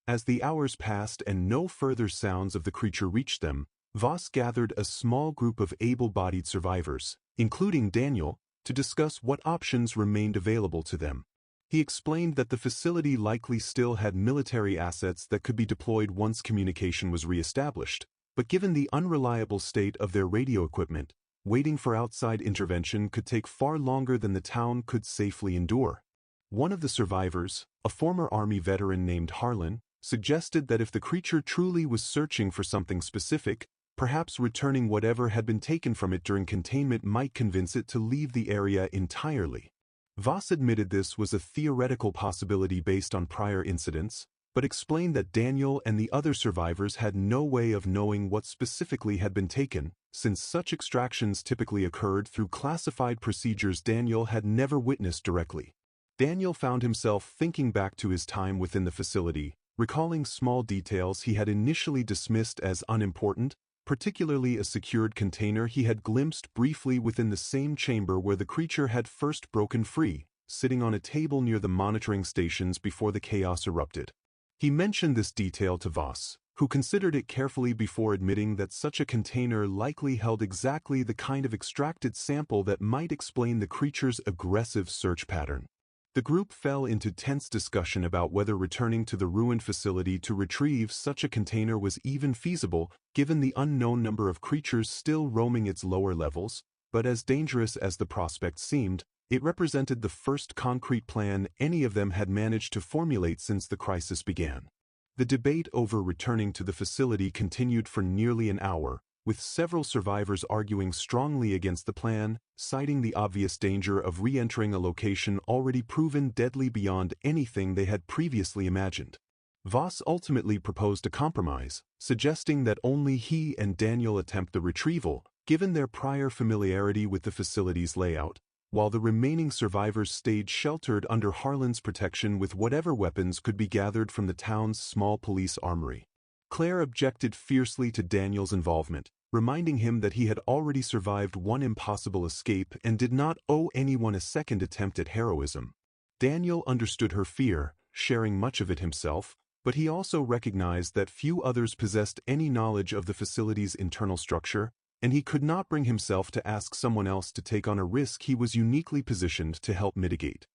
As the hours passed and no further sounds of the creature reached them, Voss gathered a small group of able-bodied survivors, including Daniel, to discuss what options remained available to them. He explained that the facility likely still had military assets that could be deployed once communication was re-established, but given the unreliable state of their radio equipment, waiting for outside intervention could take far longer than the town could safely endure. One of the survivors, a former Army veteran named Harlan, suggested that if the creature truly was searching for something specific, perhaps returning whatever had been taken from it during containment might convince it to leave the area entirely. Voss admitted this was a theoretical possibility based on prior incidents, but explained that Daniel and the other survivors had no way of knowing what specifically had been taken, since such extractions typically occurred through classified procedures Daniel had never witnessed directly. Daniel found himself thinking back to his time within the facility, recalling small details he had initially dismissed as unimportant, particularly a secured container he had glimpsed briefly within the same chamber where the creature had first broken free, sitting on a table near the monitoring stations before the chaos erupted. He mentioned this detail to Voss, who considered it carefully before admitting that such a container likely held exactly the kind of extracted sample that might explain the creature's aggressive search pattern. The group fell into tense discussion about whether returning to the ruined facility to retrieve such a container was even feasible, given the unknown number of creatures still roaming its lower levels, but as dangerous as the prospect seemed, it represented the first concrete plan any of them had managed to formulate since the crisis began. The debate over returning to the facility continued for nearly an hour, with several survivors arguing strongly against the plan, citing the obvious danger of re-entering a location already proven deadly beyond anything they had previously imagined. Voss ultimately proposed a compromise, suggesting that only he and Daniel attempt the retrieval, given their prior familiarity with the facility's layout, while the remaining survivors stayed sheltered under Harlan's protection with whatever weapons could be gathered from the town's small police armory. Claire objected fiercely to Daniel's involvement, reminding him that he had already survived one impossible escape and did not owe anyone a second attempt at heroism. Daniel understood her fear, sharing much of it himself, but he also recognized that few others possessed any knowledge of the facility's internal structure, and he could not bring himself to ask someone else to take on a risk he was uniquely positioned to help mitigate.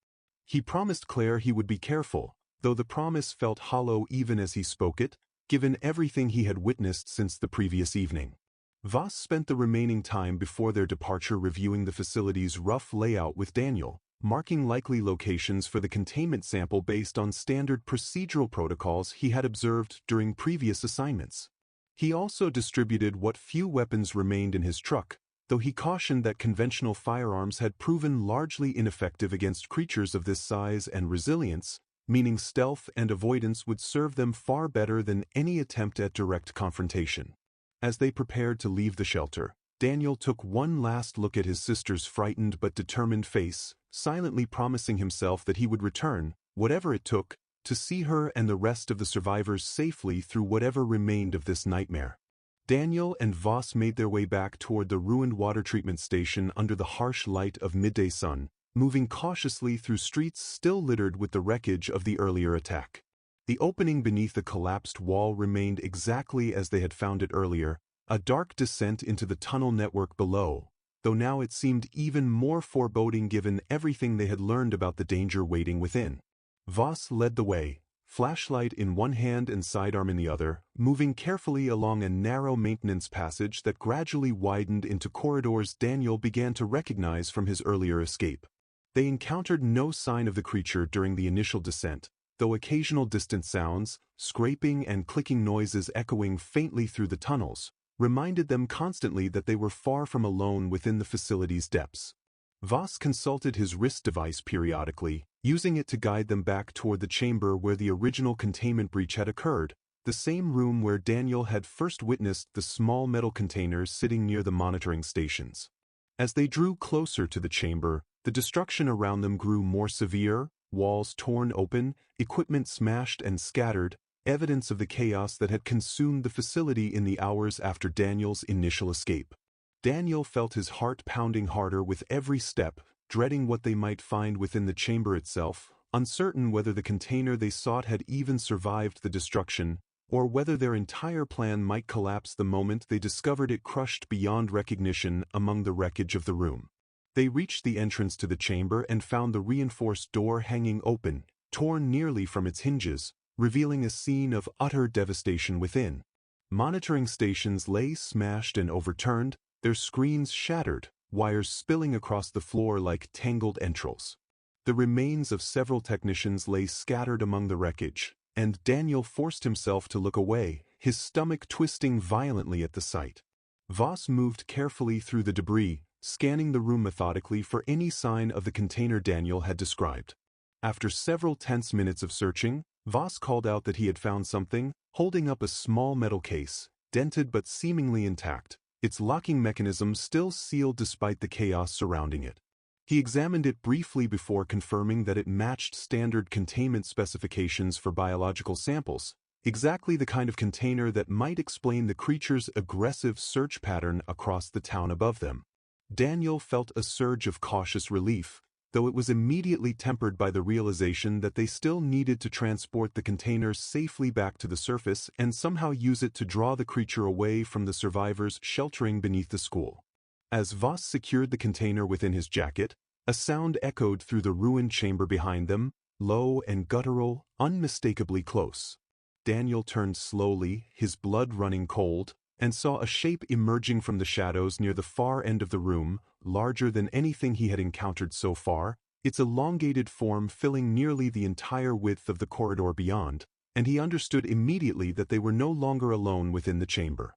He promised Claire he would be careful, though the promise felt hollow even as he spoke it, given everything he had witnessed since the previous evening. Voss spent the remaining time before their departure reviewing the facility's rough layout with Daniel, marking likely locations for the containment sample based on standard procedural protocols he had observed during previous assignments. He also distributed what few weapons remained in his truck, though he cautioned that conventional firearms had proven largely ineffective against creatures of this size and resilience, meaning stealth and avoidance would serve them far better than any attempt at direct confrontation. As they prepared to leave the shelter, Daniel took one last look at his sister's frightened but determined face, silently promising himself that he would return, whatever it took, to see her and the rest of the survivors safely through whatever remained of this nightmare. Daniel and Voss made their way back toward the ruined water treatment station under the harsh light of midday sun, moving cautiously through streets still littered with the wreckage of the earlier attack. The opening beneath the collapsed wall remained exactly as they had found it earlier, a dark descent into the tunnel network below, though now it seemed even more foreboding given everything they had learned about the danger waiting within. Voss led the way, flashlight in one hand and sidearm in the other, moving carefully along a narrow maintenance passage that gradually widened into corridors Daniel began to recognize from his earlier escape. They encountered no sign of the creature during the initial descent, though occasional distant sounds, scraping and clicking noises echoing faintly through the tunnels, reminded them constantly that they were far from alone within the facility's depths. Voss consulted his wrist device periodically, using it to guide them back toward the chamber where the original containment breach had occurred, the same room where Daniel had first witnessed the small metal containers sitting near the monitoring stations. As they drew closer to the chamber, the destruction around them grew more severe, walls torn open, equipment smashed and scattered, evidence of the chaos that had consumed the facility in the hours after Daniel's initial escape. Daniel felt his heart pounding harder with every step, dreading what they might find within the chamber itself, uncertain whether the container they sought had even survived the destruction, or whether their entire plan might collapse the moment they discovered it crushed beyond recognition among the wreckage of the room. They reached the entrance to the chamber and found the reinforced door hanging open, torn nearly from its hinges, revealing a scene of utter devastation within. Monitoring stations lay smashed and overturned, their screens shattered, wires spilling across the floor like tangled entrails. The remains of several technicians lay scattered among the wreckage, and Daniel forced himself to look away, his stomach twisting violently at the sight. Voss moved carefully through the debris, scanning the room methodically for any sign of the container Daniel had described. After several tense minutes of searching, Voss called out that he had found something, holding up a small metal case, dented but seemingly intact, its locking mechanism still sealed despite the chaos surrounding it. He examined it briefly before confirming that it matched standard containment specifications for biological samples, exactly the kind of container that might explain the creature's aggressive search pattern across the town above them. Daniel felt a surge of cautious relief, though it was immediately tempered by the realization that they still needed to transport the container safely back to the surface and somehow use it to draw the creature away from the survivors sheltering beneath the school. As Voss secured the container within his jacket, a sound echoed through the ruined chamber behind them, low and guttural, unmistakably close. Daniel turned slowly, his blood running cold, and saw a shape emerging from the shadows near the far end of the room, larger than anything he had encountered so far, its elongated form filling nearly the entire width of the corridor beyond, and he understood immediately that they were no longer alone within the chamber.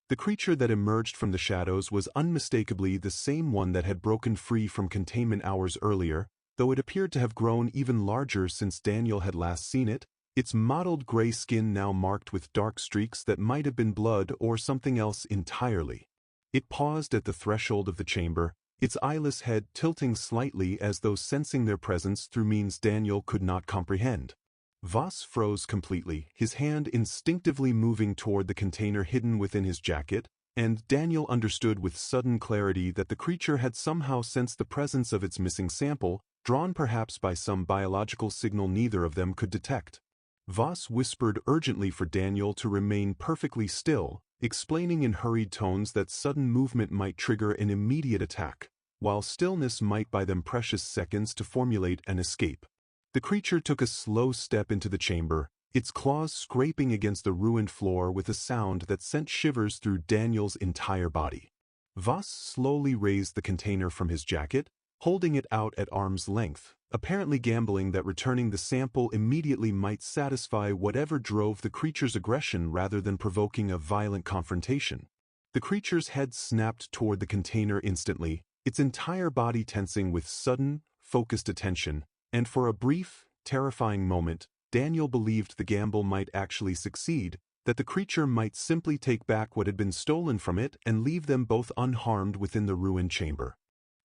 The creature that emerged from the shadows was unmistakably the same one that had broken free from containment hours earlier, though it appeared to have grown even larger since Daniel had last seen it, its mottled gray skin now marked with dark streaks that might have been blood or something else entirely. It paused at the threshold of the chamber, its eyeless head tilting slightly as though sensing their presence through means Daniel could not comprehend. Voss froze completely, his hand instinctively moving toward the container hidden within his jacket, and Daniel understood with sudden clarity that the creature had somehow sensed the presence of its missing sample, drawn perhaps by some biological signal neither of them could detect. Voss whispered urgently for Daniel to remain perfectly still, explaining in hurried tones that sudden movement might trigger an immediate attack, while stillness might buy them precious seconds to formulate an escape. The creature took a slow step into the chamber, its claws scraping against the ruined floor with a sound that sent shivers through Daniel's entire body. Voss slowly raised the container from his jacket, holding it out at arm's length, apparently gambling that returning the sample immediately might satisfy whatever drove the creature's aggression rather than provoking a violent confrontation. The creature's head snapped toward the container instantly, its entire body tensing with sudden, focused attention, and for a brief, terrifying moment, Daniel believed the gamble might actually succeed, that the creature might simply take back what had been stolen from it and leave them both unharmed within the ruined chamber.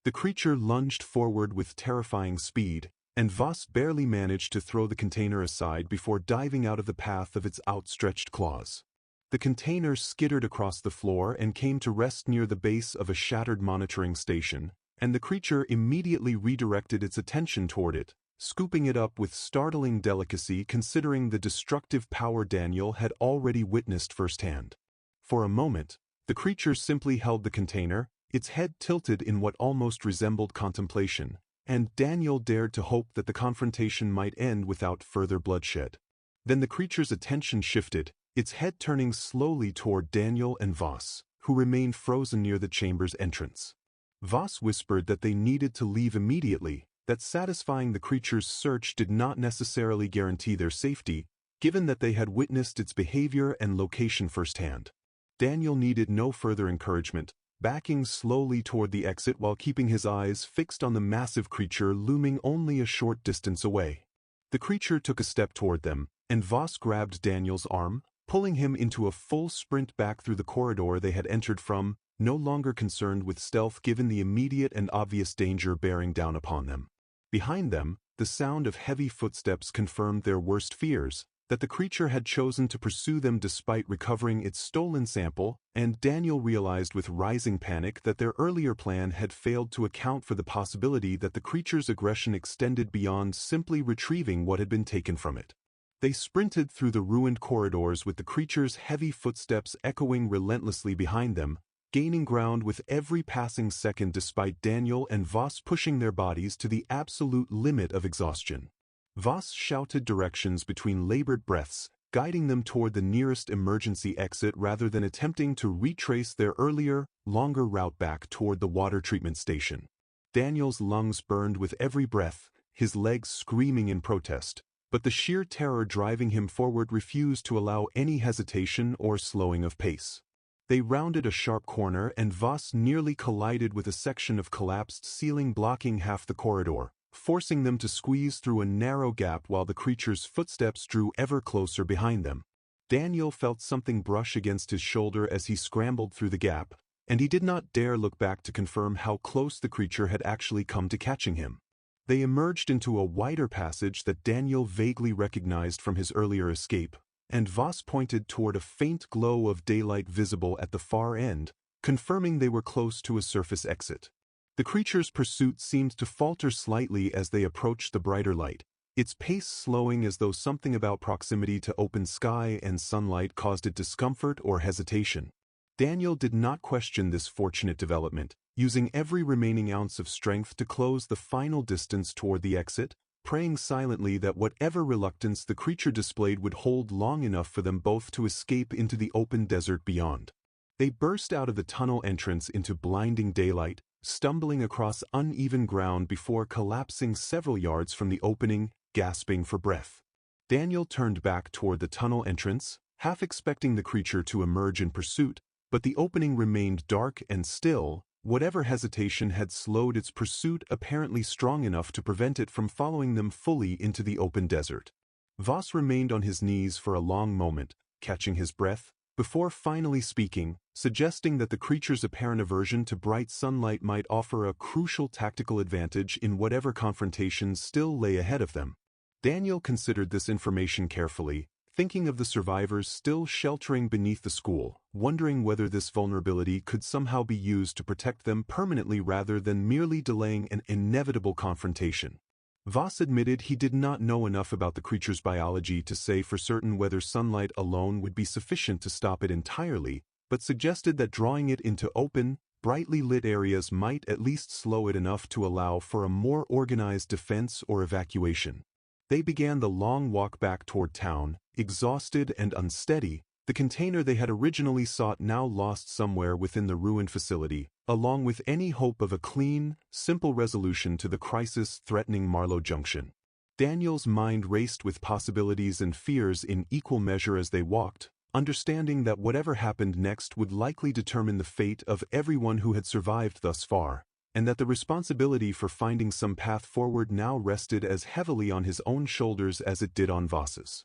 The creature lunged forward with terrifying speed, and Voss barely managed to throw the container aside before diving out of the path of its outstretched claws. The container skittered across the floor and came to rest near the base of a shattered monitoring station, and the creature immediately redirected its attention toward it, scooping it up with startling delicacy considering the destructive power Daniel had already witnessed firsthand. For a moment, the creature simply held the container, its head tilted in what almost resembled contemplation, and Daniel dared to hope that the confrontation might end without further bloodshed. Then the creature's attention shifted, its head turning slowly toward Daniel and Voss, who remained frozen near the chamber's entrance. Voss whispered that they needed to leave immediately, that satisfying the creature's search did not necessarily guarantee their safety, given that they had witnessed its behavior and location firsthand. Daniel needed no further encouragement, backing slowly toward the exit while keeping his eyes fixed on the massive creature looming only a short distance away. The creature took a step toward them, and Voss grabbed Daniel's arm, pulling him into a full sprint back through the corridor they had entered from, no longer concerned with stealth given the immediate and obvious danger bearing down upon them. Behind them, the sound of heavy footsteps confirmed their worst fears, that the creature had chosen to pursue them despite recovering its stolen sample, and Daniel realized with rising panic that their earlier plan had failed to account for the possibility that the creature's aggression extended beyond simply retrieving what had been taken from it. They sprinted through the ruined corridors with the creature's heavy footsteps echoing relentlessly behind them, gaining ground with every passing second despite Daniel and Voss pushing their bodies to the absolute limit of exhaustion. Voss shouted directions between labored breaths, guiding them toward the nearest emergency exit rather than attempting to retrace their earlier, longer route back toward the water treatment station. Daniel's lungs burned with every breath, his legs screaming in protest, but the sheer terror driving him forward refused to allow any hesitation or slowing of pace. They rounded a sharp corner and Voss nearly collided with a section of collapsed ceiling blocking half the corridor, forcing them to squeeze through a narrow gap while the creature's footsteps drew ever closer behind them. Daniel felt something brush against his shoulder as he scrambled through the gap, and he did not dare look back to confirm how close the creature had actually come to catching him. They emerged into a wider passage that Daniel vaguely recognized from his earlier escape, and Voss pointed toward a faint glow of daylight visible at the far end, confirming they were close to a surface exit. The creature's pursuit seemed to falter slightly as they approached the brighter light, its pace slowing as though something about proximity to open sky and sunlight caused it discomfort or hesitation. Daniel did not question this fortunate development, using every remaining ounce of strength to close the final distance toward the exit, praying silently that whatever reluctance the creature displayed would hold long enough for them both to escape into the open desert beyond. They burst out of the tunnel entrance into blinding daylight, stumbling across uneven ground before collapsing several yards from the opening, gasping for breath. Daniel turned back toward the tunnel entrance, half expecting the creature to emerge in pursuit, but the opening remained dark and still. Whatever hesitation had slowed its pursuit apparently strong enough to prevent it from following them fully into the open desert. Voss remained on his knees for a long moment, catching his breath, before finally speaking, suggesting that the creature's apparent aversion to bright sunlight might offer a crucial tactical advantage in whatever confrontations still lay ahead of them. Daniel considered this information carefully, thinking of the survivors still sheltering beneath the school, wondering whether this vulnerability could somehow be used to protect them permanently rather than merely delaying an inevitable confrontation. Voss admitted he did not know enough about the creature's biology to say for certain whether sunlight alone would be sufficient to stop it entirely, but suggested that drawing it into open, brightly lit areas might at least slow it enough to allow for a more organized defense or evacuation. They began the long walk back toward town, exhausted and unsteady, the container they had originally sought now lost somewhere within the ruined facility, along with any hope of a clean, simple resolution to the crisis threatening Marlow Junction. Daniel's mind raced with possibilities and fears in equal measure as they walked, understanding that whatever happened next would likely determine the fate of everyone who had survived thus far, and that the responsibility for finding some path forward now rested as heavily on his own shoulders as it did on Voss's.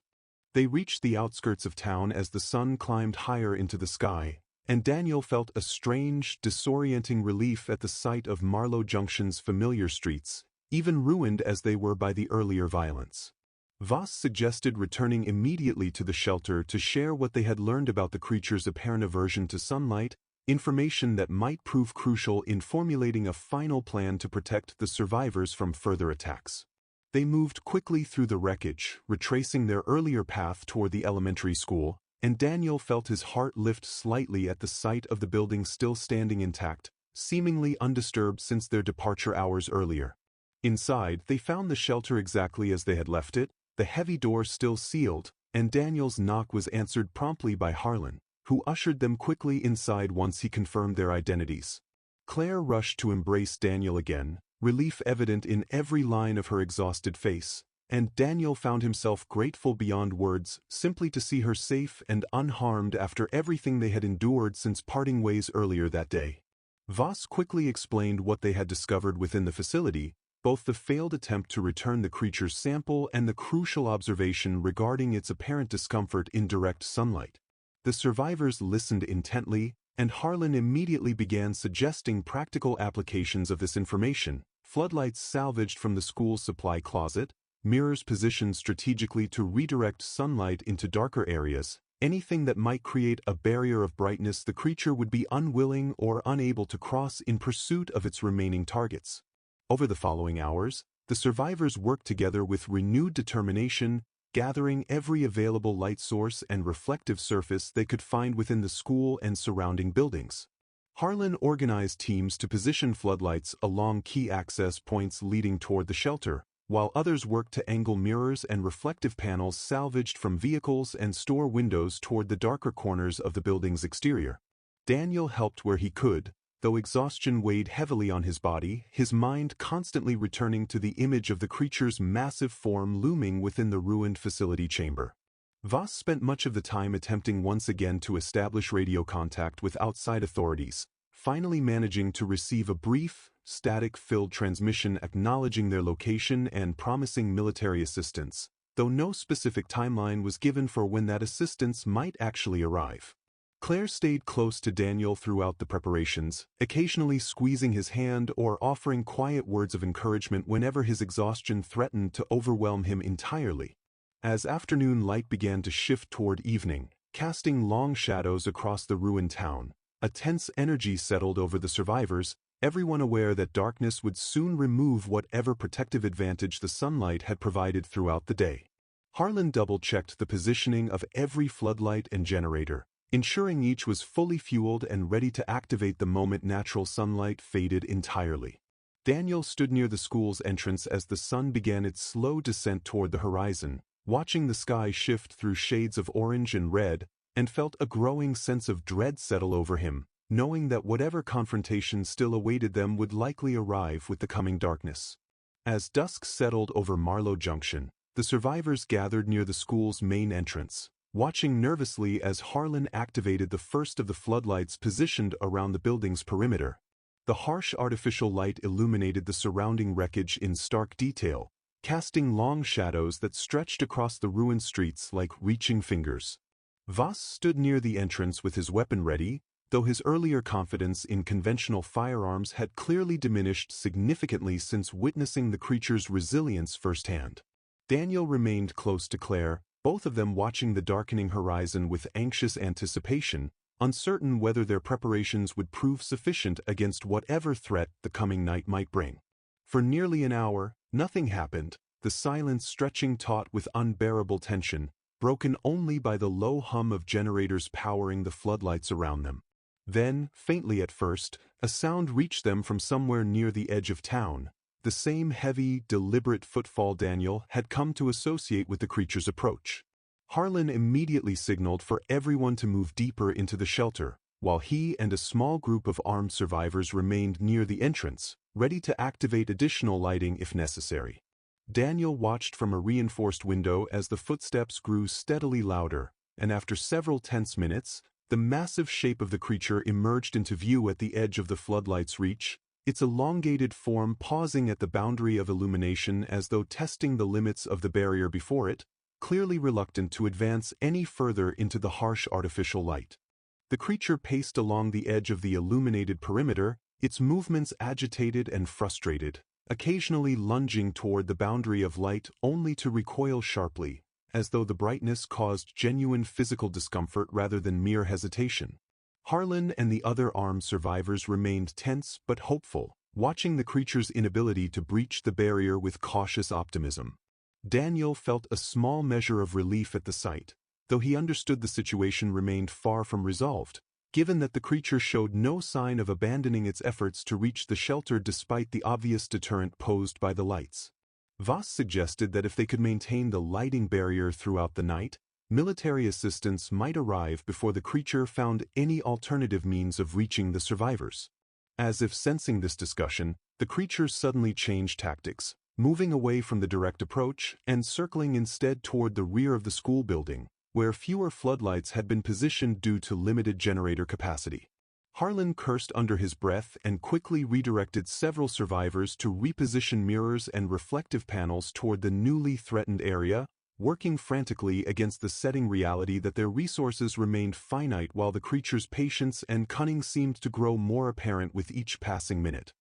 They reached the outskirts of town as the sun climbed higher into the sky, and Daniel felt a strange, disorienting relief at the sight of Marlow Junction's familiar streets, even ruined as they were by the earlier violence. Voss suggested returning immediately to the shelter to share what they had learned about the creature's apparent aversion to sunlight, information that might prove crucial in formulating a final plan to protect the survivors from further attacks. They moved quickly through the wreckage, retracing their earlier path toward the elementary school, and Daniel felt his heart lift slightly at the sight of the building still standing intact, seemingly undisturbed since their departure hours earlier. Inside, they found the shelter exactly as they had left it, the heavy door still sealed, and Daniel's knock was answered promptly by Harlan, who ushered them quickly inside once he confirmed their identities. Claire rushed to embrace Daniel again, relief evident in every line of her exhausted face, and Daniel found himself grateful beyond words simply to see her safe and unharmed after everything they had endured since parting ways earlier that day. Voss quickly explained what they had discovered within the facility, both the failed attempt to return the creature's sample and the crucial observation regarding its apparent discomfort in direct sunlight. The survivors listened intently, and Harlan immediately began suggesting practical applications of this information: floodlights salvaged from the school supply closet, mirrors positioned strategically to redirect sunlight into darker areas, anything that might create a barrier of brightness the creature would be unwilling or unable to cross in pursuit of its remaining targets. Over the following hours, the survivors worked together with renewed determination, gathering every available light source and reflective surface they could find within the school and surrounding buildings. Harlan organized teams to position floodlights along key access points leading toward the shelter, while others worked to angle mirrors and reflective panels salvaged from vehicles and store windows toward the darker corners of the building's exterior. Daniel helped where he could, though exhaustion weighed heavily on his body, his mind constantly returning to the image of the creature's massive form looming within the ruined facility chamber. Voss spent much of the time attempting once again to establish radio contact with outside authorities, finally managing to receive a brief, static-filled transmission acknowledging their location and promising military assistance, though no specific timeline was given for when that assistance might actually arrive. Claire stayed close to Daniel throughout the preparations, occasionally squeezing his hand or offering quiet words of encouragement whenever his exhaustion threatened to overwhelm him entirely. As afternoon light began to shift toward evening, casting long shadows across the ruined town, a tense energy settled over the survivors, everyone aware that darkness would soon remove whatever protective advantage the sunlight had provided throughout the day. Harlan double-checked the positioning of every floodlight and generator, ensuring each was fully fueled and ready to activate the moment natural sunlight faded entirely. Daniel stood near the school's entrance as the sun began its slow descent toward the horizon, watching the sky shift through shades of orange and red, and felt a growing sense of dread settle over him, knowing that whatever confrontation still awaited them would likely arrive with the coming darkness. As dusk settled over Marlow Junction, the survivors gathered near the school's main entrance, watching nervously as Harlan activated the first of the floodlights positioned around the building's perimeter. The harsh artificial light illuminated the surrounding wreckage in stark detail, casting long shadows that stretched across the ruined streets like reaching fingers. Voss stood near the entrance with his weapon ready, though his earlier confidence in conventional firearms had clearly diminished significantly since witnessing the creature's resilience firsthand. Daniel remained close to Claire, both of them watching the darkening horizon with anxious anticipation, uncertain whether their preparations would prove sufficient against whatever threat the coming night might bring. For nearly an hour, nothing happened, the silence stretching taut with unbearable tension, broken only by the low hum of generators powering the floodlights around them. Then, faintly at first, a sound reached them from somewhere near the edge of town, the same heavy, deliberate footfall Daniel had come to associate with the creature's approach. Harlan immediately signaled for everyone to move deeper into the shelter, while he and a small group of armed survivors remained near the entrance, ready to activate additional lighting if necessary. Daniel watched from a reinforced window as the footsteps grew steadily louder, and after several tense minutes, the massive shape of the creature emerged into view at the edge of the floodlight's reach, its elongated form pausing at the boundary of illumination as though testing the limits of the barrier before it, clearly reluctant to advance any further into the harsh artificial light. The creature paced along the edge of the illuminated perimeter, its movements agitated and frustrated, occasionally lunging toward the boundary of light only to recoil sharply, as though the brightness caused genuine physical discomfort rather than mere hesitation. Harlan and the other armed survivors remained tense but hopeful, watching the creature's inability to breach the barrier with cautious optimism. Daniel felt a small measure of relief at the sight, though he understood the situation remained far from resolved, given that the creature showed no sign of abandoning its efforts to reach the shelter despite the obvious deterrent posed by the lights. Voss suggested that if they could maintain the lighting barrier throughout the night, military assistance might arrive before the creature found any alternative means of reaching the survivors. As if sensing this discussion, the creature suddenly changed tactics, moving away from the direct approach and circling instead toward the rear of the school building, where fewer floodlights had been positioned due to limited generator capacity. Harlan cursed under his breath and quickly redirected several survivors to reposition mirrors and reflective panels toward the newly threatened area, working frantically against the setting reality that their resources remained finite while the creature's patience and cunning seemed to grow more apparent with each passing minute.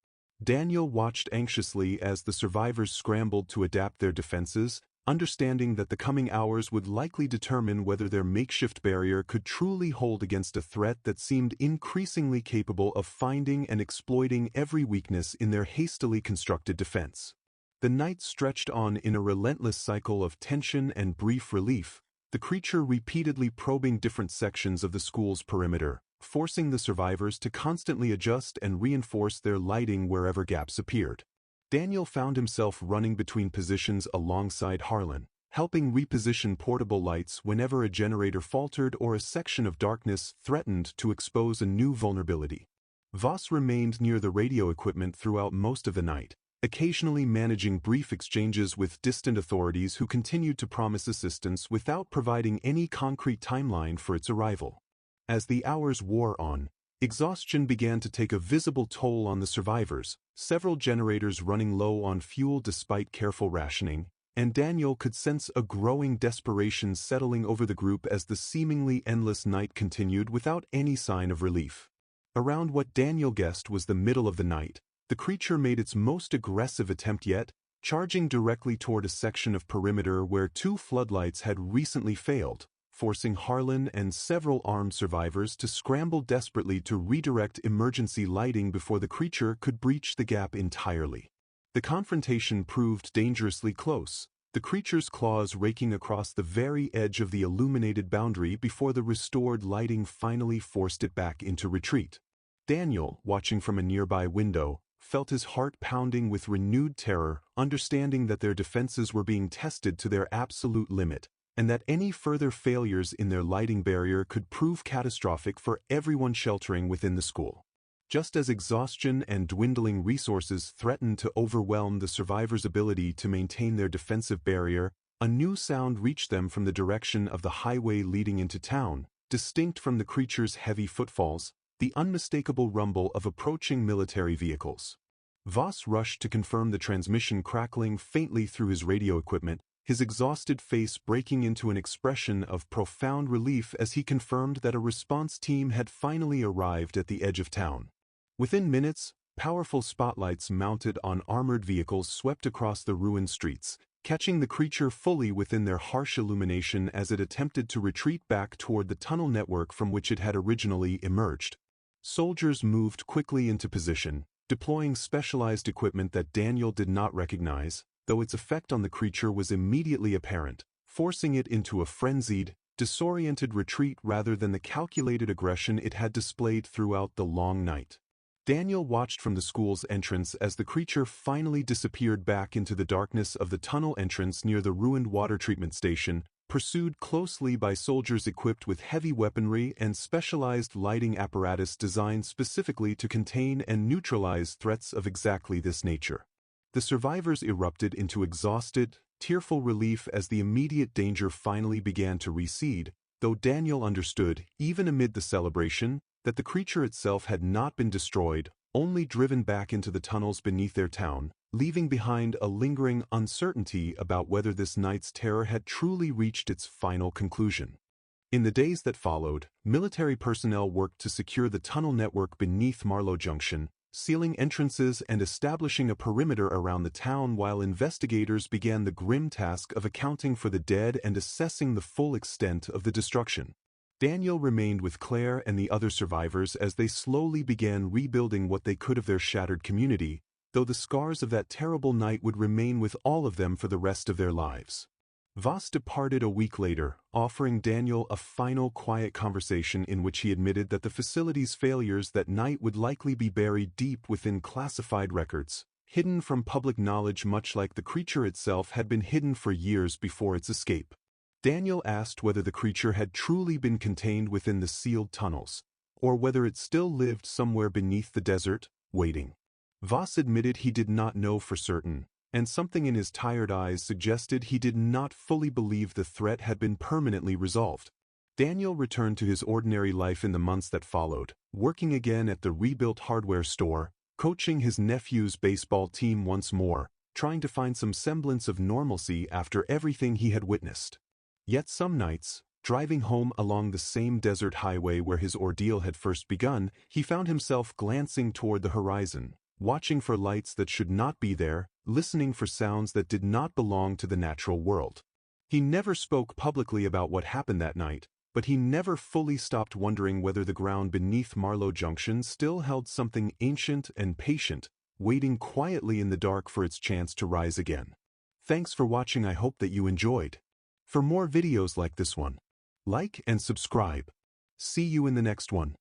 Daniel watched anxiously as the survivors scrambled to adapt their defenses, understanding that the coming hours would likely determine whether their makeshift barrier could truly hold against a threat that seemed increasingly capable of finding and exploiting every weakness in their hastily constructed defense. The night stretched on in a relentless cycle of tension and brief relief, the creature repeatedly probing different sections of the school's perimeter, forcing the survivors to constantly adjust and reinforce their lighting wherever gaps appeared. Daniel found himself running between positions alongside Harlan, helping reposition portable lights whenever a generator faltered or a section of darkness threatened to expose a new vulnerability. Voss remained near the radio equipment throughout most of the night, occasionally managing brief exchanges with distant authorities who continued to promise assistance without providing any concrete timeline for its arrival. As the hours wore on, Exhaustion began to take a visible toll on the survivors, several generators running low on fuel despite careful rationing, and Daniel could sense a growing desperation settling over the group as the seemingly endless night continued without any sign of relief. Around what Daniel guessed was the middle of the night, the creature made its most aggressive attempt yet, charging directly toward a section of perimeter where 2 floodlights had recently failed, forcing Harlan and several armed survivors to scramble desperately to redirect emergency lighting before the creature could breach the gap entirely. The confrontation proved dangerously close, the creature's claws raking across the very edge of the illuminated boundary before the restored lighting finally forced it back into retreat. Daniel, watching from a nearby window, felt his heart pounding with renewed terror, understanding that their defenses were being tested to their absolute limit, and that any further failures in their lighting barrier could prove catastrophic for everyone sheltering within the school. Just as exhaustion and dwindling resources threatened to overwhelm the survivors' ability to maintain their defensive barrier, a new sound reached them from the direction of the highway leading into town, distinct from the creature's heavy footfalls, the unmistakable rumble of approaching military vehicles. Voss rushed to confirm the transmission crackling faintly through his radio equipment, his exhausted face breaking into an expression of profound relief as he confirmed that a response team had finally arrived at the edge of town. Within minutes, powerful spotlights mounted on armored vehicles swept across the ruined streets, catching the creature fully within their harsh illumination as it attempted to retreat back toward the tunnel network from which it had originally emerged. Soldiers moved quickly into position, deploying specialized equipment that Daniel did not recognize, though its effect on the creature was immediately apparent, forcing it into a frenzied, disoriented retreat rather than the calculated aggression it had displayed throughout the long night. Daniel watched from the school's entrance as the creature finally disappeared back into the darkness of the tunnel entrance near the ruined water treatment station, pursued closely by soldiers equipped with heavy weaponry and specialized lighting apparatus designed specifically to contain and neutralize threats of exactly this nature. The survivors erupted into exhausted, tearful relief as the immediate danger finally began to recede, though Daniel understood, even amid the celebration, that the creature itself had not been destroyed, only driven back into the tunnels beneath their town, leaving behind a lingering uncertainty about whether this night's terror had truly reached its final conclusion. In the days that followed, military personnel worked to secure the tunnel network beneath Marlow Junction, sealing entrances and establishing a perimeter around the town while investigators began the grim task of accounting for the dead and assessing the full extent of the destruction. Daniel remained with Claire and the other survivors as they slowly began rebuilding what they could of their shattered community, though the scars of that terrible night would remain with all of them for the rest of their lives. Voss departed a week later, offering Daniel a final quiet conversation in which he admitted that the facility's failures that night would likely be buried deep within classified records, hidden from public knowledge much like the creature itself had been hidden for years before its escape. Daniel asked whether the creature had truly been contained within the sealed tunnels, or whether it still lived somewhere beneath the desert, waiting. Voss admitted he did not know for certain, and something in his tired eyes suggested he did not fully believe the threat had been permanently resolved. Daniel returned to his ordinary life in the months that followed, working again at the rebuilt hardware store, coaching his nephew's baseball team once more, trying to find some semblance of normalcy after everything he had witnessed. Yet some nights, driving home along the same desert highway where his ordeal had first begun, he found himself glancing toward the horizon, watching for lights that should not be there, listening for sounds that did not belong to the natural world. He never spoke publicly about what happened that night, but he never fully stopped wondering whether the ground beneath Marlow Junction still held something ancient and patient, waiting quietly in the dark for its chance to rise again. Thanks for watching. I hope that you enjoyed. For more videos like this one, like and subscribe. See you in the next one.